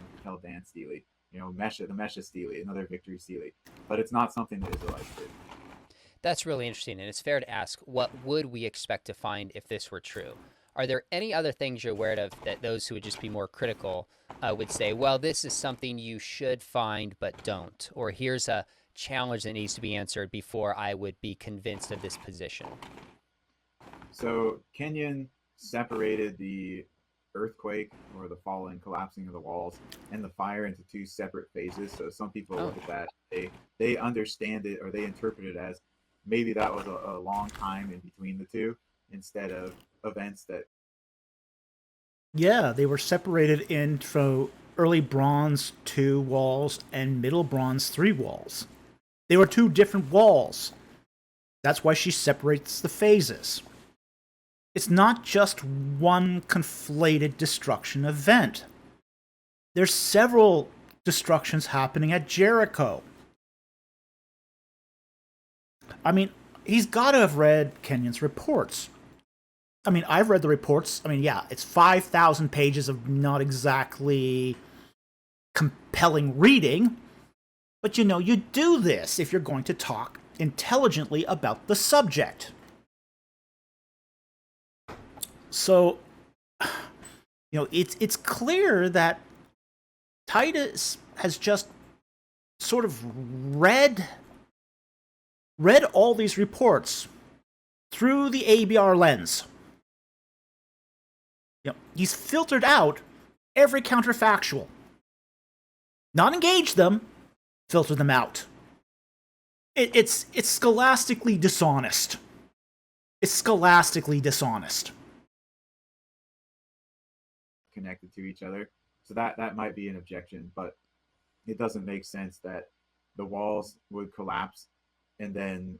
stele. The Mesha stele, another victory stele. But it's not something the Israelites did. That's really interesting, and it's fair to ask, what would we expect to find if this were true? Are there any other things you're aware of that those who would just be more critical would say, well, this is something you should find but don't, or here's a challenge that needs to be answered before I would be convinced of this position? So Kenyon separated the earthquake or the falling, collapsing of the walls and the fire into two separate phases. So some people look at that, they understand it, or they interpret it as maybe that was a long time in between the two instead of events that... Yeah, they were separated into early Bronze 2 walls and Middle Bronze 3 walls. They were two different walls. That's why she separates the phases. It's not just one conflated destruction event. There's several destructions happening at Jericho. I mean, he's got to have read Kenyon's reports. I mean, I've read the reports. I mean, yeah, it's 5,000 pages of not exactly compelling reading. But you do this if you're going to talk intelligently about the subject. So, it's clear that Titus has just sort of read all these reports through the ABR lens. He's filtered out every counterfactual. Not engaged them, filter them out. It's scholastically dishonest. It's scholastically dishonest. Connected to each other. So that might be an objection, but it doesn't make sense that the walls would collapse and then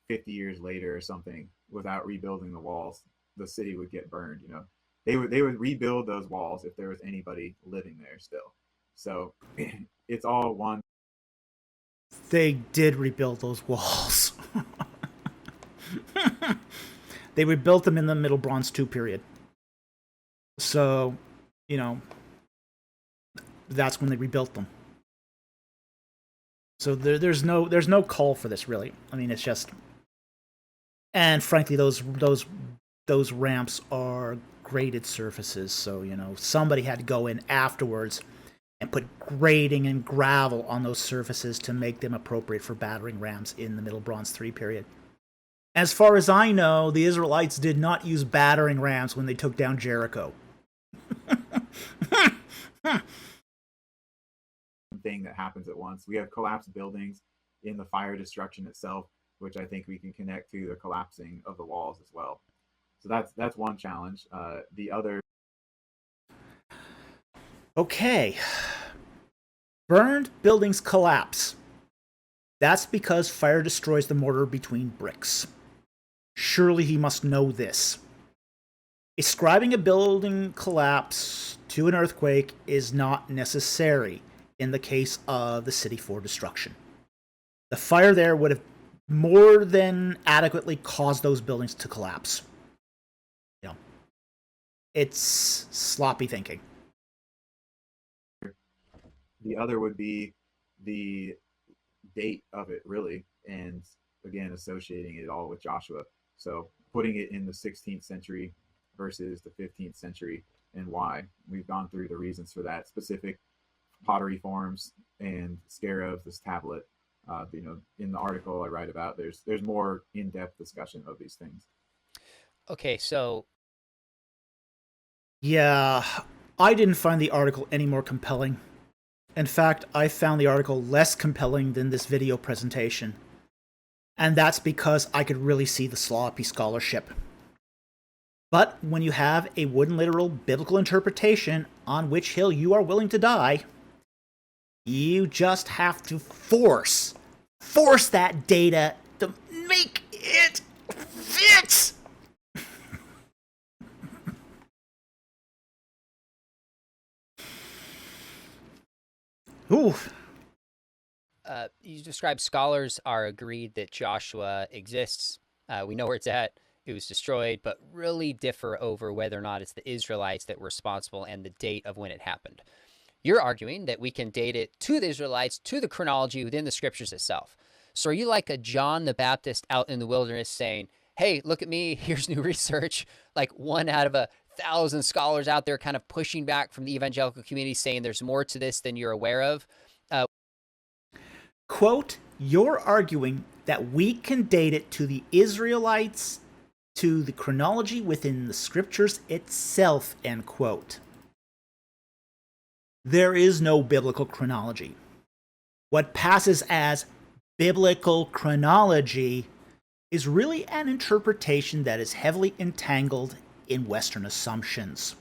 50 years later or something, without rebuilding the walls, the city would get burned. They would rebuild those walls if there was anybody living there still. So it's all one. They did rebuild those walls. They rebuilt them in the Middle Bronze 2 period. So, that's when they rebuilt them. So there's no call for this, really. I mean, it's just... And frankly, those ramps are graded surfaces, so, somebody had to go in afterwards and put grading and gravel on those surfaces to make them appropriate for battering rams in the Middle Bronze 3 period. As far as I know, the Israelites did not use battering rams when they took down Jericho. Thing that happens at once. We have collapsed buildings in the fire destruction itself, which I think we can connect to the collapsing of the walls as well. So that's one challenge. The other... Okay. Burned buildings collapse. That's because fire destroys the mortar between bricks. Surely he must know this. Ascribing a building collapse to an earthquake is not necessary in the case of the City 4 destruction. The fire there would have more than adequately caused those buildings to collapse. You know, it's sloppy thinking. The other would be the date of it, really, and again, associating it all with Joshua. So putting it in the 16th century versus the 15th century, and why. We've gone through the reasons for that, specific pottery forms and scarabs, this tablet. In the article I write about, there's more in-depth discussion of these things. Okay, so yeah, I didn't find the article any more compelling. In fact, I found the article less compelling than this video presentation. And that's because I could really see the sloppy scholarship. But when you have a wooden literal biblical interpretation on which hill you are willing to die, you just have to force that data to make it fit! Ooh. You describe scholars are agreed that Joshua exists. We know where it's at. It was destroyed, but really differ over whether or not it's the Israelites that were responsible and the date of when it happened. You're arguing that we can date it to the Israelites, to the chronology within the scriptures itself. So are you like a John the Baptist out in the wilderness saying, hey, look at me, here's new research, like 1 out of 1,000 scholars out there kind of pushing back from the evangelical community saying there's more to this than you're aware of? Quote, you're arguing that we can date it to the Israelites, to the chronology within the scriptures itself, end quote. There is no biblical chronology. What passes as biblical chronology is really an interpretation that is heavily entangled in Western assumptions.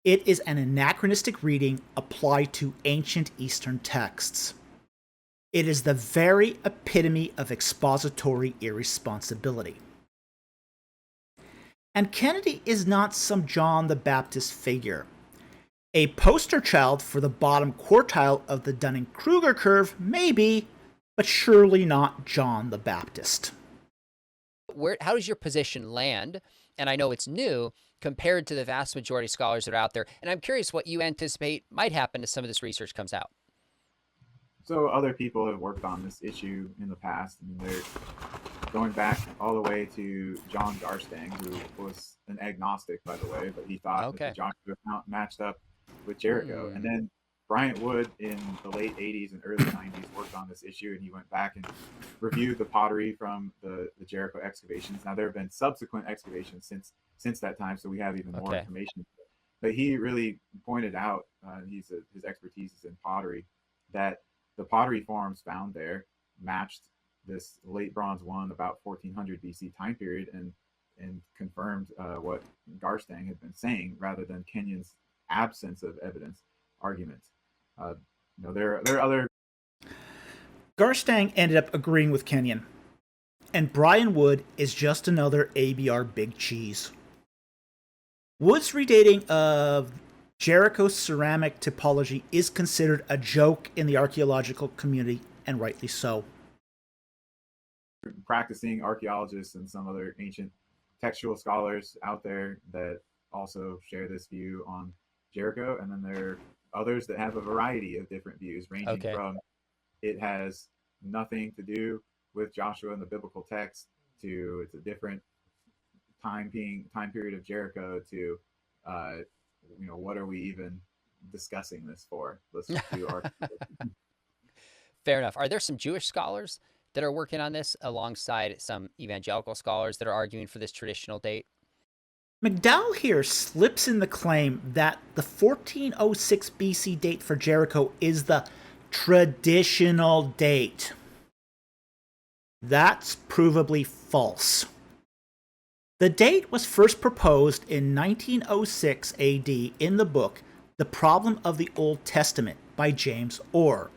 It is an anachronistic reading applied to ancient Eastern texts. It is the very epitome of expository irresponsibility. And Kennedy is not some John the Baptist figure. A poster child for the bottom quartile of the Dunning-Kruger curve, maybe, but surely not John the Baptist. How does your position land? And I know it's new compared to the vast majority of scholars that are out there. And I'm curious what you anticipate might happen as some of this research comes out. So other people have worked on this issue in the past. I mean, they're going back all the way to John Garstang, who was an agnostic, by the way, but he thought that the Joshua account matched up with Jericho. And then Bryant Wood in the late 80s and early 90s worked on this issue, and he went back and reviewed the pottery from the Jericho excavations. Now, there have been subsequent excavations since that time, so we have even more information. But he really pointed out, his expertise is in pottery, that the pottery forms found there matched this late Bronze 1, about 1400 BC time period, and confirmed what Garstang had been saying, rather than Kenyon's absence of evidence argument. There are other. Garstang ended up agreeing with Kenyon, and Brian Wood is just another ABR big cheese. Wood's redating of Jericho's ceramic typology is considered a joke in the archaeological community, and rightly so. Practicing archaeologists and some other ancient textual scholars out there that also share this view on Jericho, and then there are others that have a variety of different views, ranging from it has nothing to do with Joshua and the biblical text, to it's a different time period of Jericho, to what are we even discussing this for? Let's do our. Fair enough. Are there some Jewish scholars that are working on this alongside some evangelical scholars that are arguing for this traditional date? McDowell here slips in the claim that the 1406 BC date for Jericho is the traditional date. That's provably false. The date was first proposed in 1906 AD in the book The Problem of the Old Testament by James Orr.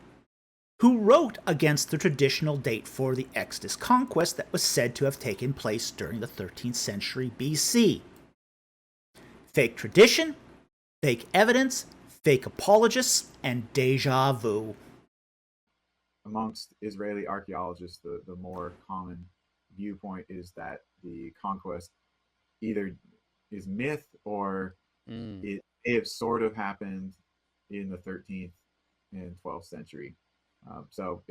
who wrote against the traditional date for the Exodus conquest that was said to have taken place during the 13th century BC. Fake tradition, fake evidence, fake apologists, and deja vu. Amongst Israeli archaeologists, the more common viewpoint is that the conquest either is myth or it may have sort of happened in the 13th and 12th century. So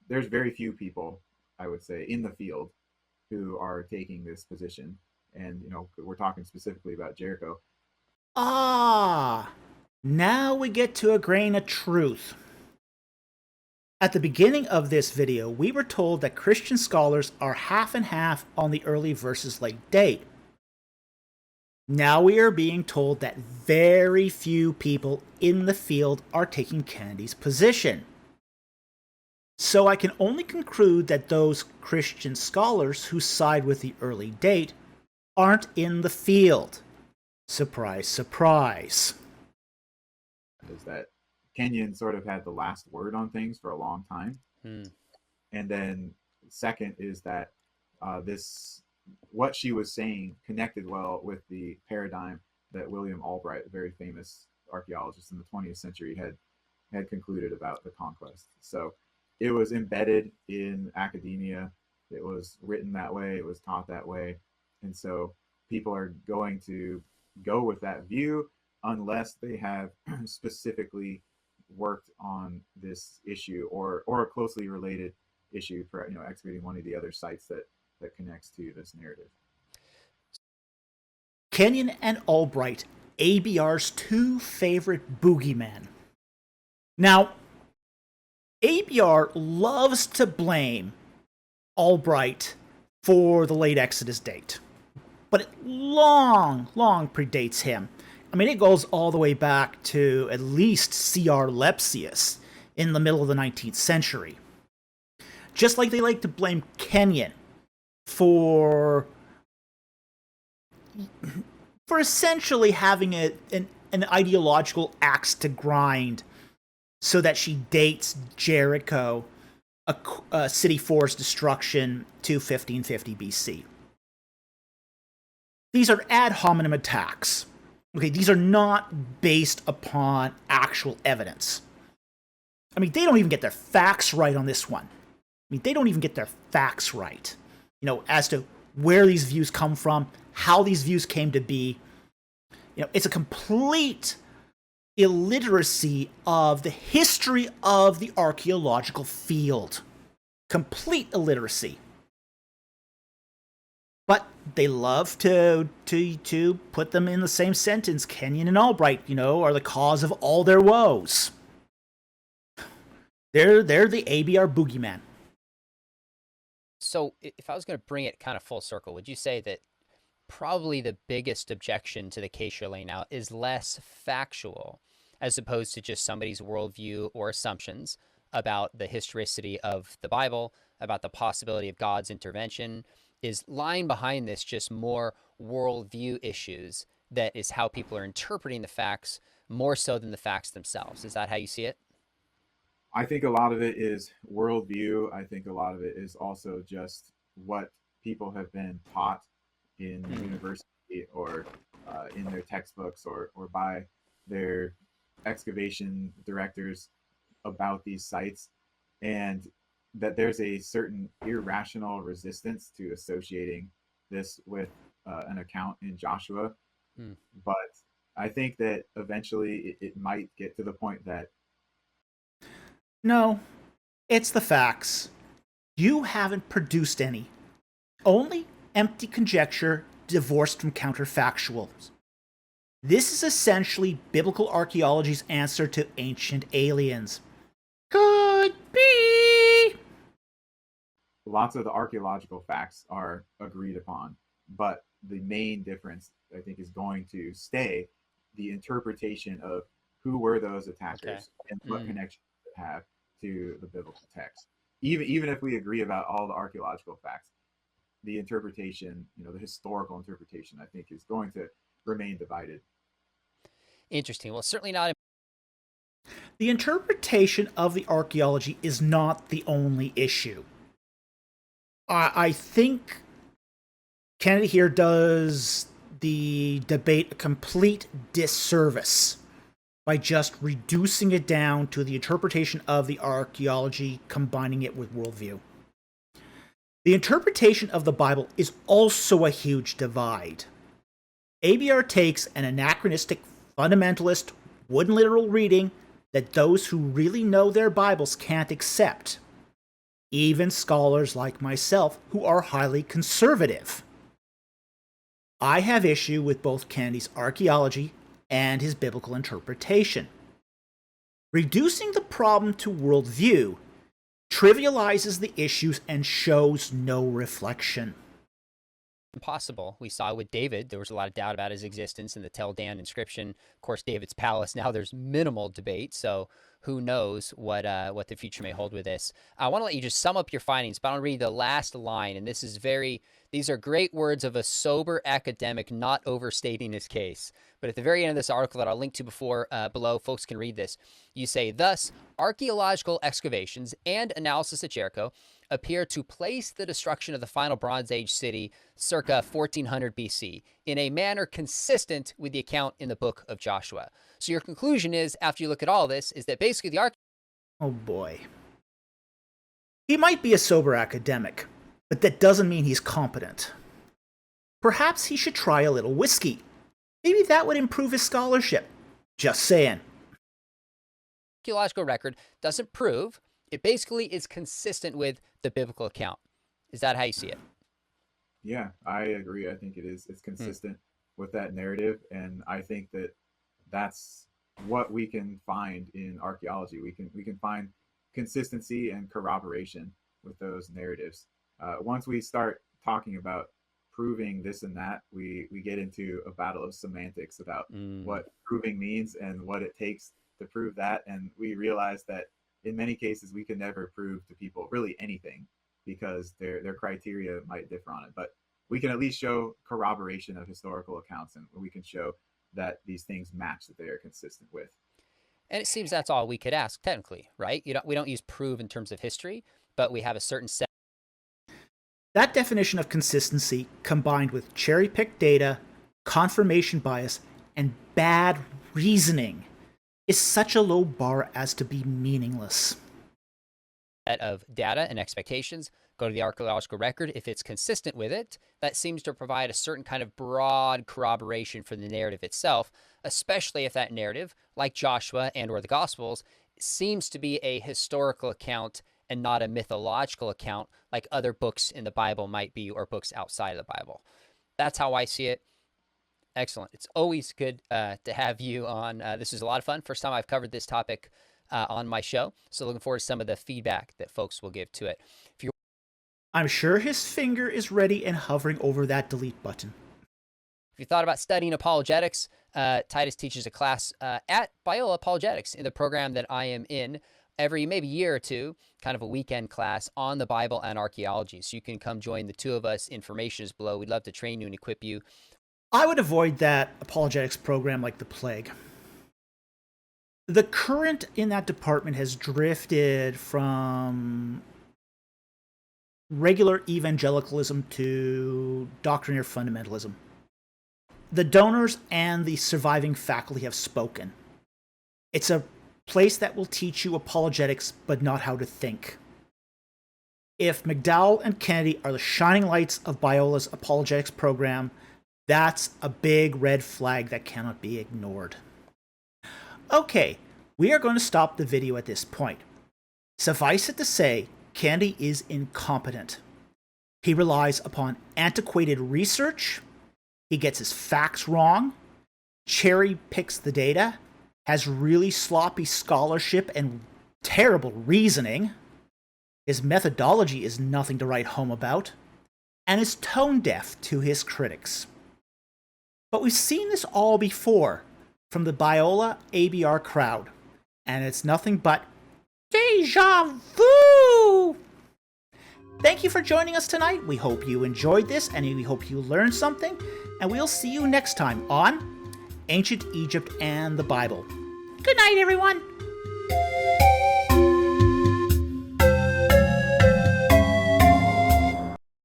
there's very few people, I would say, in the field who are taking this position. And, we're talking specifically about Jericho. Ah, now we get to a grain of truth. At the beginning of this video, we were told that Christian scholars are half and half on the early versus late date. Now we are being told that very few people in the field are taking Kennedy's position. So I can only conclude that those Christian scholars who side with the early date aren't in the field. Surprise, surprise. Is that Kenyon sort of had the last word on things for a long time. And then second is that what she was saying connected well with the paradigm that William Albright, a very famous archaeologist in the 20th century, had concluded about the conquest. So it was embedded in academia. It was written that way. It was taught that way. And so people are going to go with that view unless they have specifically worked on this issue or a closely related issue for excavating one of the other sites that connects to this narrative. Kenyon and Albright, ABR's two favorite boogeymen. Now, ABR loves to blame Albright for the late Exodus date, but it long predates him. I mean, it goes all the way back to at least C.R. Lepsius in the middle of the 19th century. Just like they like to blame Kenyon for essentially having an ideological axe to grind so that she dates Jericho, a city for's destruction, to 1550 BC. These are ad hominem attacks. Okay, these are not based upon actual evidence. I mean, they don't even get their facts right on this one. I mean, they don't even get their facts right, as to where these views come from, how these views came to be. It's a complete illiteracy of the history of the archaeological field. Complete illiteracy. But they love to put them in the same sentence. Kenyon and Albright, are the cause of all their woes. They're the ABR boogeyman. So if I was going to bring it kind of full circle, would you say that probably the biggest objection to the case you're laying out is less factual as opposed to just somebody's worldview or assumptions about the historicity of the Bible, about the possibility of God's intervention? Is lying behind this just more worldview issues that is how people are interpreting the facts more so than the facts themselves? Is that how you see it? I think a lot of it is worldview. I think a lot of it is also just what people have been taught in university or in their textbooks or by their excavation directors about these sites, and that there's a certain irrational resistance to associating this with an account in Joshua. But I think that eventually it might get to the point that no, it's the facts. You haven't produced any. Only empty conjecture divorced from counterfactuals. This is essentially biblical archaeology's answer to ancient aliens. Could be. Lots of the archaeological facts are agreed upon, but the main difference, I think, is going to stay the interpretation of who were those attackers and what connection it have to the biblical text. Even if we agree about all the archaeological facts, the interpretation, the historical interpretation, I think, is going to remain divided. Interesting. Well, certainly not. The interpretation of the archaeology is not the only issue. I think Kennedy here does the debate a complete disservice by just reducing it down to the interpretation of the archaeology, combining it with worldview. The interpretation of the Bible is also a huge divide. ABR takes an anachronistic, fundamentalist, wooden literal reading that those who really know their Bibles can't accept, even scholars like myself who are highly conservative. I have issue with both Kennedy's archaeology and his biblical interpretation. Reducing the problem to worldview trivializes the issues and shows no reflection. Impossible. We saw with David, there was a lot of doubt about his existence in the Tel Dan inscription. Of course, David's palace. Now there's minimal debate, so who knows what the future may hold with this. I want to let you just sum up your findings, but I'll read the last line, and these are great words of a sober academic not overstating his case. But at the very end of this article that I'll link to below, folks can read this. You say, thus, archaeological excavations and analysis at Jericho appear to place the destruction of the final Bronze Age city circa 1400 BC in a manner consistent with the account in the book of Joshua. So your conclusion is, after you look at all this, is that basically the Oh boy. He might be a sober academic, but that doesn't mean he's competent. Perhaps he should try a little whiskey. Maybe that would improve his scholarship. Just saying. archaeological record doesn't prove, it basically is consistent with the biblical account. Is that how you see it? Yeah, I agree. I think it's consistent with that narrative, and I think that that's what we can find in archaeology. We can find consistency and corroboration with those narratives. Once we start talking about proving this and that, we get into a battle of semantics about what proving means and what it takes to prove that, and we realize that in many cases we can never prove to people really anything because their criteria might differ on it. But we can at least show corroboration of historical accounts, and we can show that these things match, that they are consistent with. And it seems that's all we could ask technically, right? We don't use prove in terms of history, but we have a certain set. That definition of consistency, combined with cherry-picked data, confirmation bias, and bad reasoning, is such a low bar as to be meaningless. Set of data and expectations, go to the archaeological record. If it's consistent with it, that seems to provide a certain kind of broad corroboration for the narrative itself, especially if that narrative, like Joshua and or the Gospels, seems to be a historical account and not a mythological account like other books in the Bible might be, or books outside of the Bible. That's how I see it. Excellent. It's always good to have you on. This is a lot of fun. First time I've covered this topic on my show. So looking forward to some of the feedback that folks will give to it. I'm sure his finger is ready and hovering over that delete button. If you thought about studying apologetics, Titus teaches a class at Biola Apologetics in the program that I am in every maybe year or two, kind of a weekend class on the Bible and archaeology. So you can come join the two of us. Information is below. We'd love to train you and equip you. I would avoid that apologetics program like the plague. The current in that department has drifted from regular evangelicalism to doctrinaire fundamentalism. The donors and the surviving faculty have spoken. It's a place that will teach you apologetics, but not how to think. If McDowell and Kennedy are the shining lights of Biola's apologetics program, that's a big red flag that cannot be ignored. Okay, we are going to stop the video at this point. Suffice it to say, Kennedy is incompetent. He relies upon antiquated research, he gets his facts wrong, cherry picks the data, has really sloppy scholarship and terrible reasoning, his methodology is nothing to write home about, and is tone deaf to his critics. But we've seen this all before from the Biola ABR crowd, and it's nothing but deja vu! Thank you for joining us tonight. We hope you enjoyed this, and we hope you learned something, and we'll see you next time on Ancient Egypt and the Bible. Good night, everyone!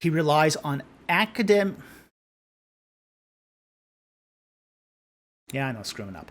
He relies on academic... Yeah, I know, screwing up.